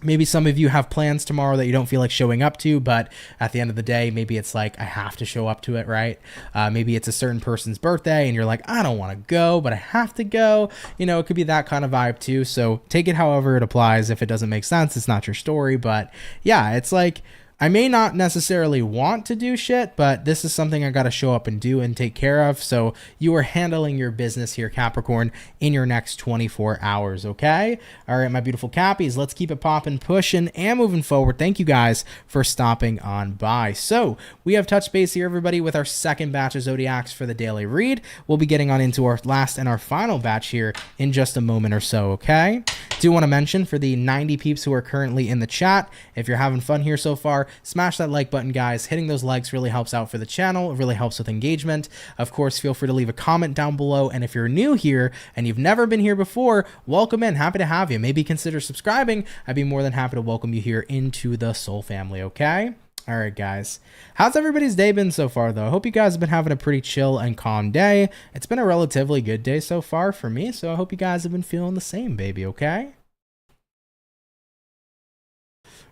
Maybe some of you have plans tomorrow that you don't feel like showing up to, but at the end of the day, maybe it's like, I have to show up to it, right? Maybe it's a certain person's birthday and you're like, I don't want to go, but I have to go. You know, it could be that kind of vibe too. So take it however it applies. If it doesn't make sense, it's not your story. But yeah, it's like, I may not necessarily want to do shit, but this is something I got to show up and do and take care of. So you are handling your business here, Capricorn, in your next 24 hours, okay? All right, my beautiful Cappies, let's keep it popping, pushing, and moving forward. Thank you guys for stopping on by. So we have touched base here, everybody, with our second batch of Zodiacs for the daily read. We'll be getting on into our last and our final batch here in just a moment or so, okay? Do want to mention for the 90 peeps who are currently in the chat, if you're having fun here so far, smash that like button, guys. Hitting those likes really helps out for the channel. It really helps with engagement. Of course, feel free to leave a comment down below. And if you're new here and you've never been here before, welcome in. Happy to have you. Maybe consider subscribing. I'd be more than happy to welcome you here into the Soul family, okay? All right, guys. How's everybody's day been so far, though? I hope you guys have been having a pretty chill and calm day. It's been a relatively good day so far for me, so I hope you guys have been feeling the same, baby, okay?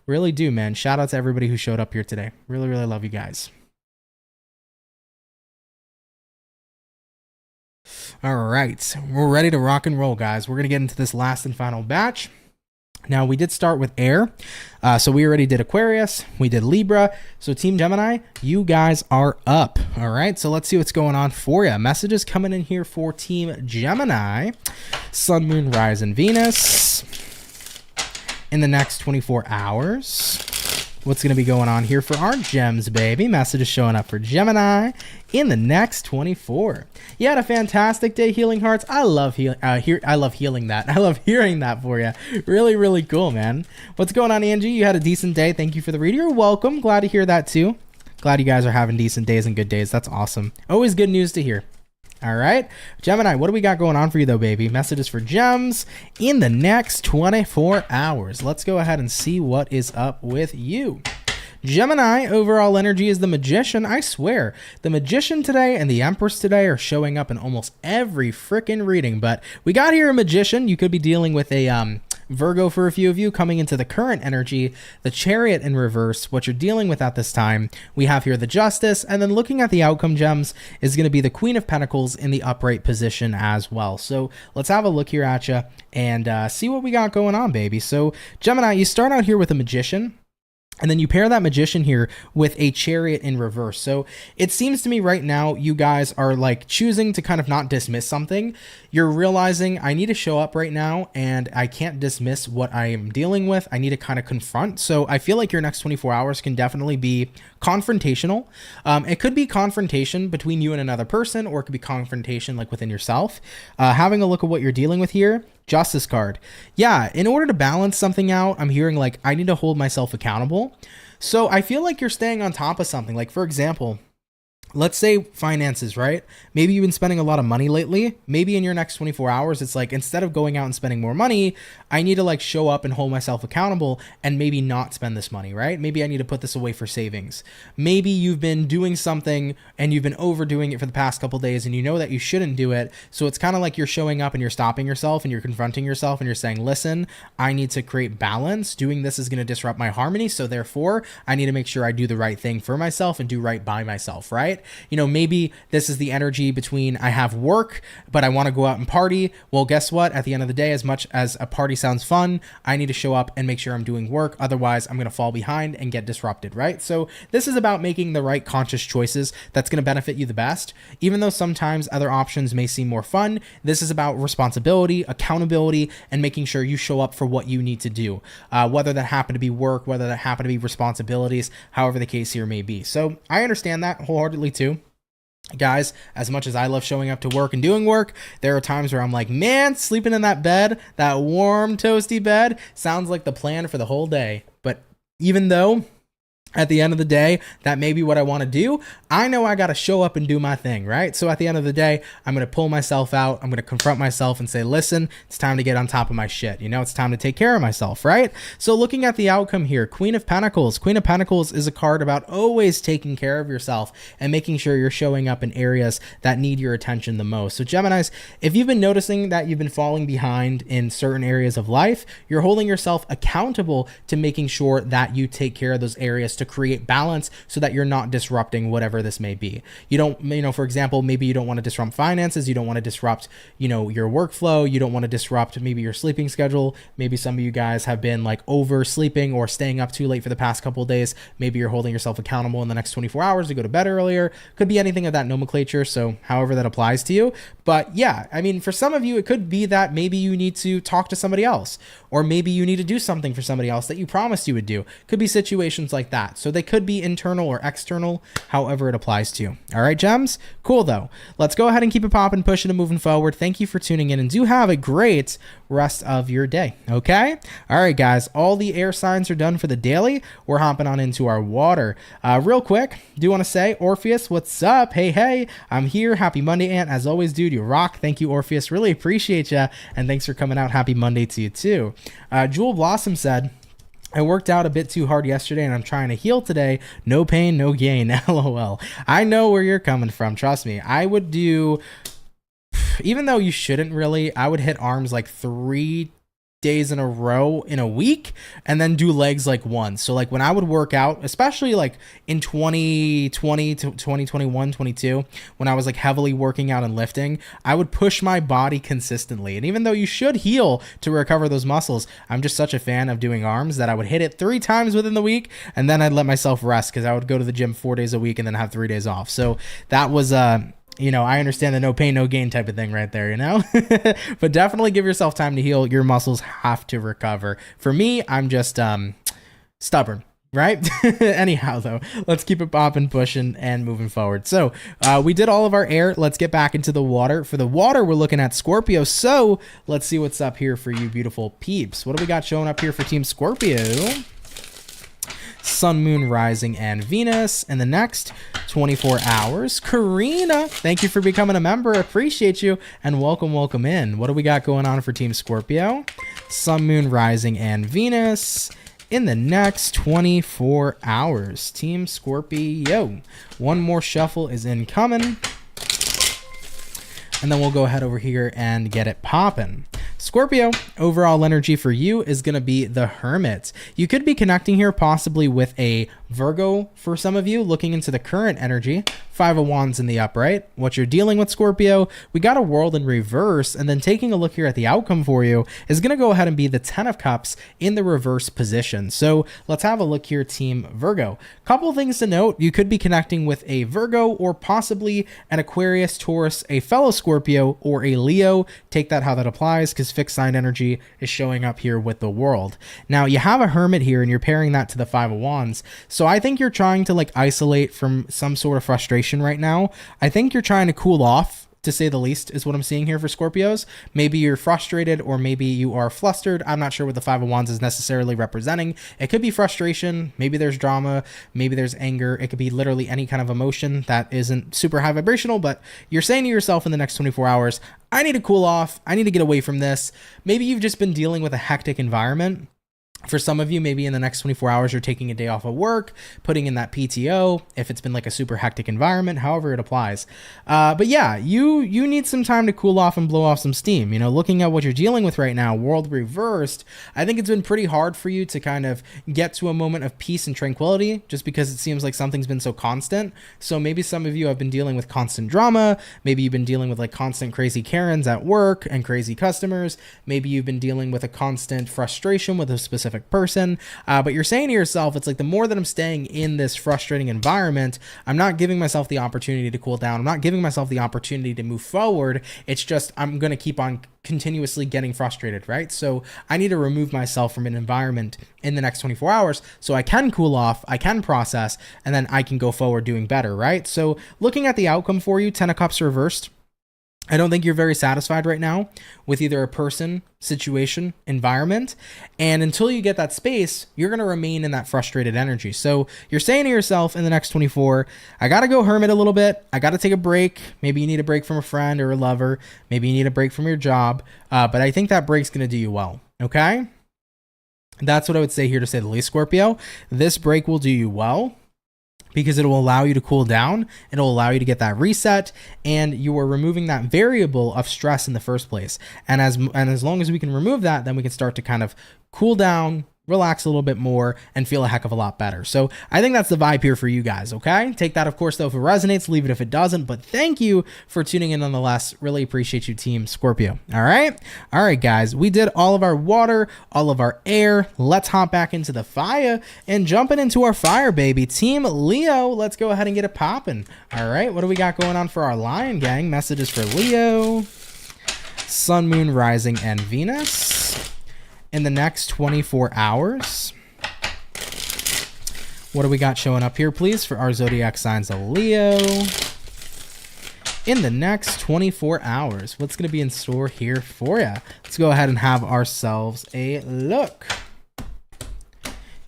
Really do, man. Shout out to everybody who showed up here today. Really, really love you guys. All right. We're ready to rock and roll, guys. We're going to get into this last and final batch. Now, we did start with air. So we already did Aquarius. We did Libra. So Team Gemini, you guys are up. All right. So let's see what's going on for you. Messages coming in here for Team Gemini. Sun, Moon, Rise, and Venus. In the next 24 hours, what's going to be going on here for our gems, baby? Message is showing up for Gemini in the next 24. You had a fantastic day, Healing Hearts. I love healing that. I love hearing that for you. Really, really cool, man. What's going on, Angie? You had a decent day. Thank you for the read. You're welcome. Glad to hear that too. Glad you guys are having decent days and good days. That's awesome. Always good news to hear. All right, Gemini, what do we got going on for you though, baby? Messages for gems in the next 24 hours. Let's go ahead and see what is up with you. Gemini, overall energy is the Magician. I swear, the Magician today and the Empress today are showing up in almost every freaking reading, but we got here a Magician. You could be dealing with a Virgo for a few of you coming into the current energy, the Chariot in reverse, what you're dealing with at this time. We have here the Justice, and then looking at the outcome gems is going to be the Queen of Pentacles in the upright position as well. So let's have a look here at you and see what we got going on, baby. So Gemini, you start out here with a Magician. And then you pair that Magician here with a Chariot in reverse. So it seems to me right now, you guys are like choosing to kind of not dismiss something. You're realizing I need to show up right now and I can't dismiss what I am dealing with. I need to kind of confront. So I feel like your next 24 hours can definitely be confrontational. It could be confrontation between you and another person, or it could be confrontation like within yourself. Having a look at what you're dealing with here. Justice card. Yeah, in order to balance something out, I'm hearing like I need to hold myself accountable. So I feel like you're staying on top of something. Like, for example, let's say finances, right? Maybe you've been spending a lot of money lately. Maybe in your next 24 hours, it's like, instead of going out and spending more money, I need to like show up and hold myself accountable and maybe not spend this money, right? Maybe I need to put this away for savings. Maybe you've been doing something and you've been overdoing it for the past couple days and you know that you shouldn't do it. So it's kind of like you're showing up and you're stopping yourself and you're confronting yourself and you're saying, listen, I need to create balance. Doing this is going to disrupt my harmony. So therefore, I need to make sure I do the right thing for myself and do right by myself, right? You know, maybe this is the energy between I have work, but I want to go out and party. Well, guess what? At the end of the day, as much as a party sounds fun, I need to show up and make sure I'm doing work. Otherwise, I'm going to fall behind and get disrupted, right? So this is about making the right conscious choices that's going to benefit you the best. Even though sometimes other options may seem more fun, this is about responsibility, accountability, and making sure you show up for what you need to do. Whether that happen to be work, whether that happen to be responsibilities, however the case here may be. So I understand that wholeheartedly too. Guys, as much as I love showing up to work and doing work, there are times where I'm like, man, sleeping in that bed, that warm, toasty bed, sounds like the plan for the whole day. But even though at the end of the day, that may be what I want to do, I know I got to show up and do my thing, right? So at the end of the day, I'm going to pull myself out. I'm going to confront myself and say, listen, it's time to get on top of my shit. You know, it's time to take care of myself, right? So looking at the outcome here, Queen of Pentacles. Queen of Pentacles is a card about always taking care of yourself and making sure you're showing up in areas that need your attention the most. So Geminis, if you've been noticing that you've been falling behind in certain areas of life, you're holding yourself accountable to making sure that you take care of those areas to create balance so that you're not disrupting whatever this may be. You don't, you know, for example, maybe you don't want to disrupt finances. You don't want to disrupt, you know, your workflow. You don't want to disrupt maybe your sleeping schedule. Maybe some of you guys have been like oversleeping or staying up too late for the past couple of days. Maybe you're holding yourself accountable in the next 24 hours to go to bed earlier. Could be anything of that nomenclature. So however that applies to you. But yeah, I mean, for some of you, it could be that maybe you need to talk to somebody else, or maybe you need to do something for somebody else that you promised you would do. Could be situations like that. So they could be internal or external, however it applies to you. All right, gems? Cool, though. Let's go ahead and keep it popping, pushing, and moving forward. Thank you for tuning in, and do have a great rest of your day, okay? All right, guys, all the air signs are done for the daily. We're hopping on into our water. Real quick, do want to say, Orpheus, what's up? Hey, I'm here. Happy Monday, Aunt. As always, dude, you rock. Thank you, Orpheus. Really appreciate you, and thanks for coming out. Happy Monday to you, too. Jewel Blossom said, I worked out a bit too hard yesterday and I'm trying to heal today. No pain, no gain. LOL. I know where you're coming from. Trust me. I would do, even though you shouldn't really, I would hit arms like 3 days in a row in a week and then do legs like once. So like when I would work out, especially like in 2020 to 2021, 22, when I was like heavily working out and lifting, I would push my body consistently. And even though you should heal to recover those muscles, I'm just such a fan of doing arms that I would hit it 3 times within the week and then I'd let myself rest because I would go to the gym 4 days a week and then have 3 days off. So that was you know, I understand the no pain, no gain type of thing right there, you know, but definitely give yourself time to heal. Your muscles have to recover. For me, I'm just stubborn, right? Anyhow, though, let's keep it popping, pushing, and moving forward. So we did all of our air. Let's get back into the water. For the water, we're looking at Scorpio. So let's see what's up here for you beautiful peeps. What do we got showing up here for Team Scorpio? Sun, Moon, Rising, and Venus in the next 24 hours. Karina, thank you for becoming a member. Appreciate you, and welcome in. What do we got going on for Team Scorpio? Sun, Moon, Rising, and Venus in the next 24 hours. Team Scorpio. One more shuffle is incoming. And then we'll go ahead over here and get it popping. Scorpio, overall energy for you is going to be the Hermit. You could be connecting here possibly with a Virgo for some of you, looking into the current energy, 5 of Wands in the upright. What you're dealing with, Scorpio, we got a World in reverse, and then taking a look here at the outcome for you is going to go ahead and be the 10 of Cups in the reverse position. So let's have a look here, Team Virgo. Couple things to note: you could be connecting with a Virgo or possibly an Aquarius, Taurus, a fellow Scorpio, or a Leo. Take that how that applies, because fixed sign energy is showing up here with the World. Now you have a Hermit here, and you're pairing that to the 5 of Wands. So I think you're trying to like isolate from some sort of frustration right now. I think you're trying to cool off, to say the least, is what I'm seeing here for Scorpios. Maybe you're frustrated, or maybe you are flustered. I'm not sure what the 5 of Wands is necessarily representing. It could be frustration. Maybe there's drama. Maybe there's anger. It could be literally any kind of emotion that isn't super high vibrational, but you're saying to yourself in the next 24 hours, I need to cool off. I need to get away from this. Maybe you've just been dealing with a hectic environment. For some of you, maybe in the next 24 hours, you're taking a day off of work, putting in that PTO, if it's been like a super hectic environment, however it applies. But yeah, you need some time to cool off and blow off some steam. You know, looking at what you're dealing with right now, World reversed, I think it's been pretty hard for you to kind of get to a moment of peace and tranquility, just because it seems like something's been so constant. So maybe some of you have been dealing with constant drama. Maybe you've been dealing with like constant crazy Karens at work and crazy customers. Maybe you've been dealing with a constant frustration with a specific person, but you're saying to yourself, it's like, the more that I'm staying in this frustrating environment, I'm not giving myself the opportunity to cool down. I'm not giving myself the opportunity to move forward. It's just, I'm going to keep on continuously getting frustrated, right? So I need to remove myself from an environment in the next 24 hours so I can cool off, I can process, and then I can go forward doing better, right? So looking at the outcome for you, 10 of Cups reversed, I don't think you're very satisfied right now with either a person, situation, environment. And until you get that space, you're going to remain in that frustrated energy. So you're saying to yourself in the next 24, I got to go hermit a little bit. I got to take a break. Maybe you need a break from a friend or a lover. Maybe you need a break from your job. But I think that break's going to do you well. Okay? That's what I would say here, to say the least, Scorpio. This break will do you well, because it will allow you to cool down. It'll allow you to get that reset, and you are removing that variable of stress in the first place. And as long as we can remove that, then we can start to kind of cool down, relax a little bit more, and feel a heck of a lot better. So I think that's the vibe here for you guys, okay? Take that, of course, though, if it resonates, leave it if it doesn't. But thank you for tuning in nonetheless. Really appreciate you, Team Scorpio. All right? All right, guys. We did all of our water, all of our air. Let's hop back into the fire and jumping into our fire, baby. Team Leo, let's go ahead and get it popping. All right, what do we got going on for our Lion Gang? Messages for Leo, Sun, Moon, Rising, and Venus in the next 24 hours. What do we got showing up here, please, for our zodiac signs of Leo in the next 24 hours? What's going to be in store here for you? Let's go ahead and have ourselves a look.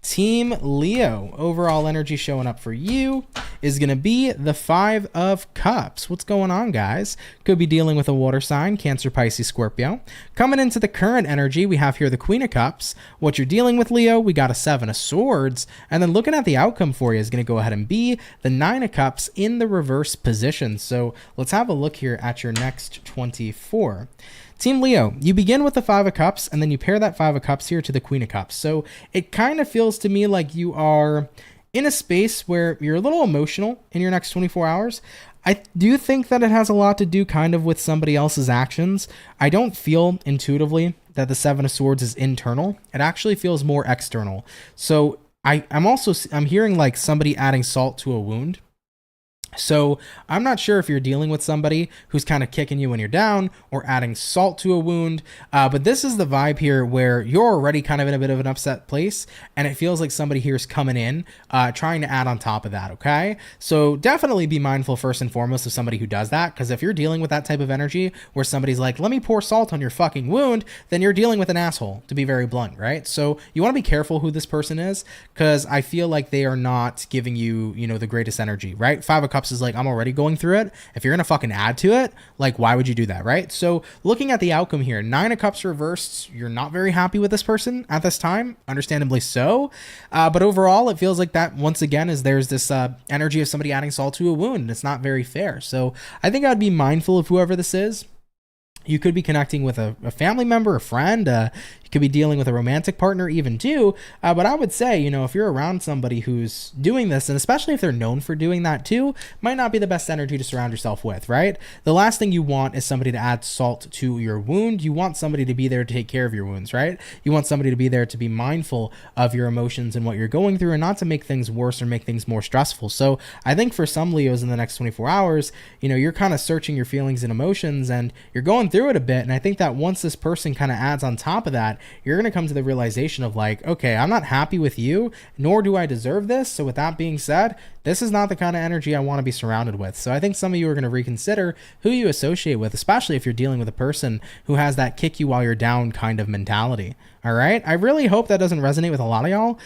Team Leo, overall energy showing up for you is going to be the 5 of Cups. What's going on, guys? Could be dealing with a water sign, Cancer, Pisces, Scorpio. Coming into the current energy, we have here the Queen of Cups. What you're dealing with, Leo, we got a 7 of Swords. And then looking at the outcome for you is going to go ahead and be the 9 of Cups in the reverse position. So let's have a look here at your next 24. Team Leo, you begin with the 5 of Cups, and then you pair that 5 of Cups here to the Queen of Cups. So it kind of feels to me like you are in a space where you're a little emotional in your next 24 hours. I do think that it has a lot to do kind of with somebody else's actions. I don't feel intuitively that the 7 of Swords is internal. It actually feels more external. So I'm hearing like somebody adding salt to a wound. So I'm not sure if you're dealing with somebody who's kind of kicking you when you're down or adding salt to a wound. But this is the vibe here where you're already kind of in a bit of an upset place, and it feels like somebody here is coming in, trying to add on top of that. Okay. So definitely be mindful first and foremost of somebody who does that. Cause if you're dealing with that type of energy where somebody's like, let me pour salt on your fucking wound, then you're dealing with an asshole, to be very blunt. Right. So you want to be careful who this person is, cause I feel like they are not giving you, the greatest energy, right? 5 of Cups is like, I'm already going through it. If you're gonna fucking add to it, like, why would you do that, right? So looking at the outcome here, 9 of Cups reversed, you're not very happy with this person at this time, understandably so. But overall, it feels like that once again there's this energy of somebody adding salt to a wound, and it's not very fair. So I think I'd be mindful of whoever this is. You could be connecting with a family member, a friend, You could be dealing with a romantic partner even too. But I would say, you know, if you're around somebody who's doing this, and especially if they're known for doing that too, might not be the best energy to surround yourself with, right? The last thing you want is somebody to add salt to your wound. You want somebody to be there to take care of your wounds, right? You want somebody to be there to be mindful of your emotions and what you're going through, and not to make things worse or make things more stressful. So I think for some Leos in the next 24 hours, you know, you're kind of searching your feelings and emotions and you're going through it a bit. And I think that once this person kind of adds on top of that, you're going to come to the realization of like, okay, I'm not happy with you, nor do I deserve this. So with that being said, this is not the kind of energy I want to be surrounded with. So I think some of you are going to reconsider who you associate with, especially if you're dealing with a person who has that kick you while you're down kind of mentality. All right. I really hope that doesn't resonate with a lot of y'all.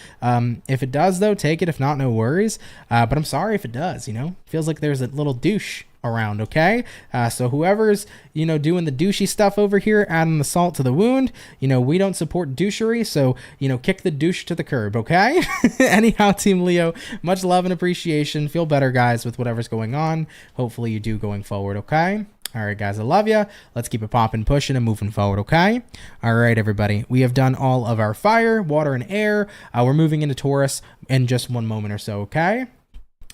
If it does, though, take it. If not, no worries. But I'm sorry if it does, you know, feels like there's a little douche around. Okay. So whoever's, you know, doing the douchey stuff over here, adding the salt to the wound, you know, we don't support douchery. So, you know, kick the douche to the curb. Okay. Anyhow, Team Leo, much love and appreciation. Feel better, guys, with whatever's going on. Hopefully you do going forward. Okay. All right, guys, I love you. Let's keep it popping, pushing, and moving forward, okay? All right, everybody. We have done all of our fire, water, and air. We're moving into Taurus in just one moment or so, okay?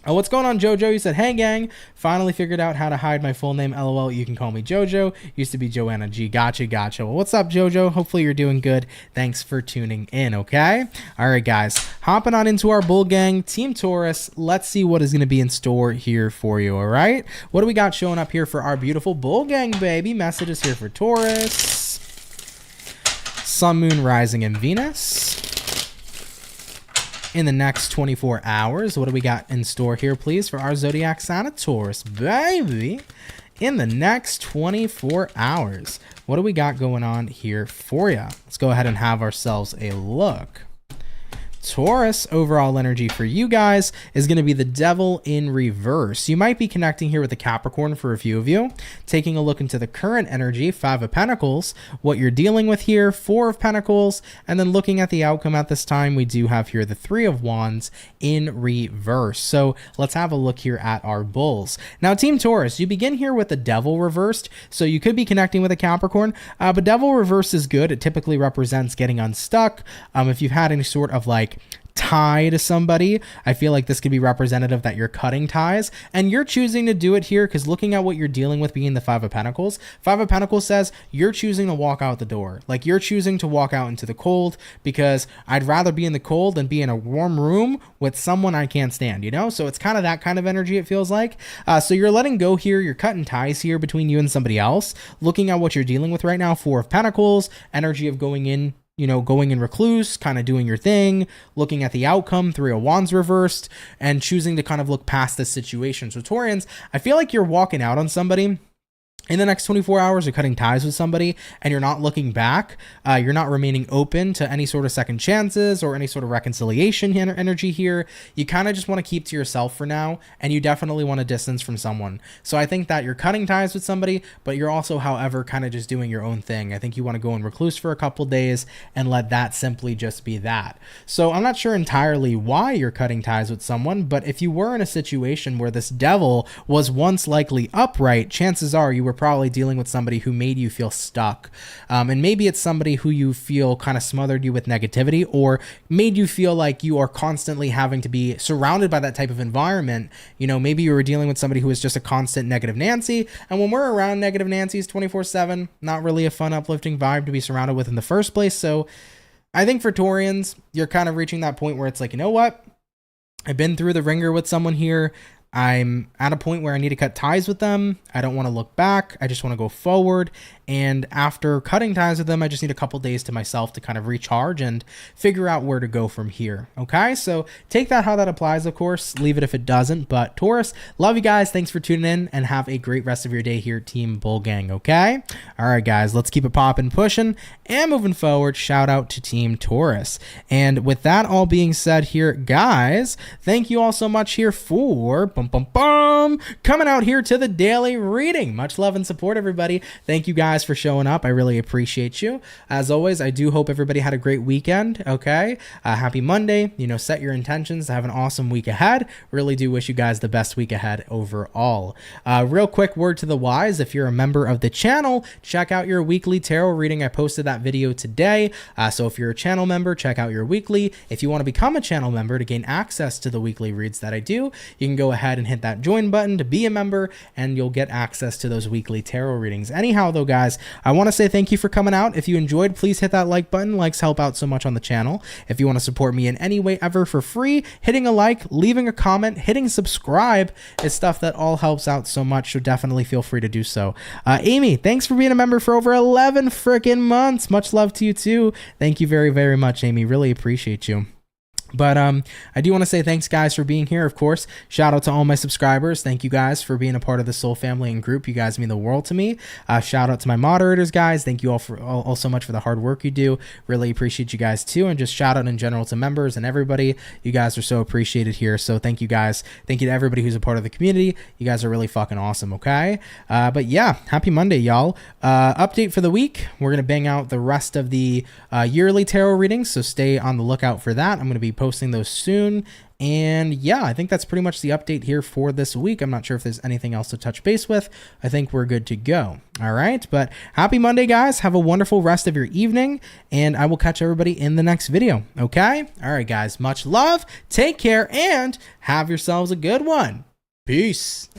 Oh, what's going on, Jojo? You said, hey, gang. Finally figured out how to hide my full name. LOL. You can call me Jojo. Used to be Joanna G. Gotcha. Well, what's up, Jojo? Hopefully you're doing good. Thanks for tuning in, okay? All right, guys. Hopping on into our bull gang, Team Taurus. Let's see what is going to be in store here for you, all right? What do we got showing up here for our beautiful bull gang, baby? Messages here for Taurus. Sun, Moon, Rising, and Venus. In the next 24 hours, what do we got in store here, please, for our zodiac sign of Taurus, baby? In the next 24 hours, what do we got going on here for you? Let's go ahead and have ourselves a look. Taurus, overall energy for you guys is going to be the Devil in reverse. You might be connecting here with the Capricorn for a few of you. Taking a look into the current energy, 5 of Pentacles, what you're dealing with here, 4 of Pentacles, and then looking at the outcome at this time, we do have here the 3 of Wands in reverse. So let's have a look here at our bulls. Now, Team Taurus, you begin here with the Devil reversed, so you could be connecting with a Capricorn, but Devil reverse is good. It typically represents getting unstuck. If you've had any sort of like tie to somebody, I feel like this could be representative that you're cutting ties, and you're choosing to do it here because looking at what you're dealing with being the 5 of Pentacles, 5 of Pentacles says you're choosing to walk out the door. Like you're choosing to walk out into the cold because I'd rather be in the cold than be in a warm room with someone I can't stand, you know? So it's kind of that kind of energy it feels like. So you're letting go here, you're cutting ties here between you and somebody else. Looking at what you're dealing with right now, 4 of Pentacles, energy of going in, you know, going in recluse, kind of doing your thing, looking at the outcome, 3 of Wands reversed, and choosing to kind of look past this situation. So Taurians, I feel like you're walking out on somebody in the next 24 hours, you're cutting ties with somebody and you're not looking back. You're not remaining open to any sort of second chances or any sort of reconciliation energy here. You kind of just want to keep to yourself for now, and you definitely want to distance from someone. So I think that you're cutting ties with somebody, but you're also, however, kind of just doing your own thing. I think you want to go in recluse for a couple days and let that simply just be that. So I'm not sure entirely why you're cutting ties with someone, but if you were in a situation where this devil was once likely upright, chances are you were probably dealing with somebody who made you feel stuck. And maybe it's somebody who you feel kind of smothered you with negativity or made you feel like you are constantly having to be surrounded by that type of environment. You know, maybe you were dealing with somebody who is just a constant negative Nancy. And when we're around negative Nancy's 24/7, not really a fun, uplifting vibe to be surrounded with in the first place. So I think for Taurians, you're kind of reaching that point where it's like, you know what? I've been through the ringer with someone here. I'm at a point where I need to cut ties with them. I don't want to look back. I just want to go forward. And after cutting ties with them, I just need a couple days to myself to kind of recharge and figure out where to go from here. Okay, so take that how that applies, of course. Leave it if it doesn't. But Taurus, love you guys. Thanks for tuning in and have a great rest of your day here, Team Bull Gang. Okay, all right, guys, let's keep it popping, pushing, and moving forward. Shout out to Team Taurus. And with that all being said here, guys, thank you all so much here for coming out here to the daily reading. Much love and support, everybody. Thank you guys for showing up. I really appreciate you. As always, I do hope everybody had a great weekend. Okay, happy Monday. You know, set your intentions to have an awesome week ahead. Really do wish you guys the best week ahead overall. Real quick word to the wise: if you're a member of the channel, check out your weekly tarot reading. I posted that that video today. So if you're a channel member, check out your weekly. If you want to become a channel member to gain access to the weekly reads that I do, you can go ahead and hit that join button to be a member, and you'll get access to those weekly tarot readings. Anyhow, though, guys, I want to say thank you for coming out. If you enjoyed, please hit that like button. Likes help out so much on the channel. If you want to support me in any way ever for free, hitting a like, leaving a comment, hitting subscribe is stuff that all helps out so much, so definitely feel free to do so. Amy, thanks for being a member for over 11 freaking months. Much love to you too. Thank you very, very much, Amy. Really appreciate you. But I do want to say thanks, guys, for being here. Of course, shout out to all my subscribers. Thank you guys for being a part of the Soul family and group. You guys mean the world to me. Shout out to my moderators, guys. Thank you all so much for the hard work you do. Really appreciate you guys too. And just shout out in general to members and everybody. You guys are so appreciated here. So thank you, guys. Thank you to everybody who's a part of the community. You guys are really fucking awesome. Okay. But yeah, happy Monday, y'all. Update for the week. We're going to bang out the rest of the yearly tarot readings. So stay on the lookout for that. I'm going to be posting those soon. And yeah, I think that's pretty much the update here for this week. I'm not sure if there's anything else to touch base with. I think we're good to go. All right. But happy Monday, guys. Have a wonderful rest of your evening, and I will catch everybody in the next video. Okay. All right, guys. Much love. Take care and have yourselves a good one. Peace.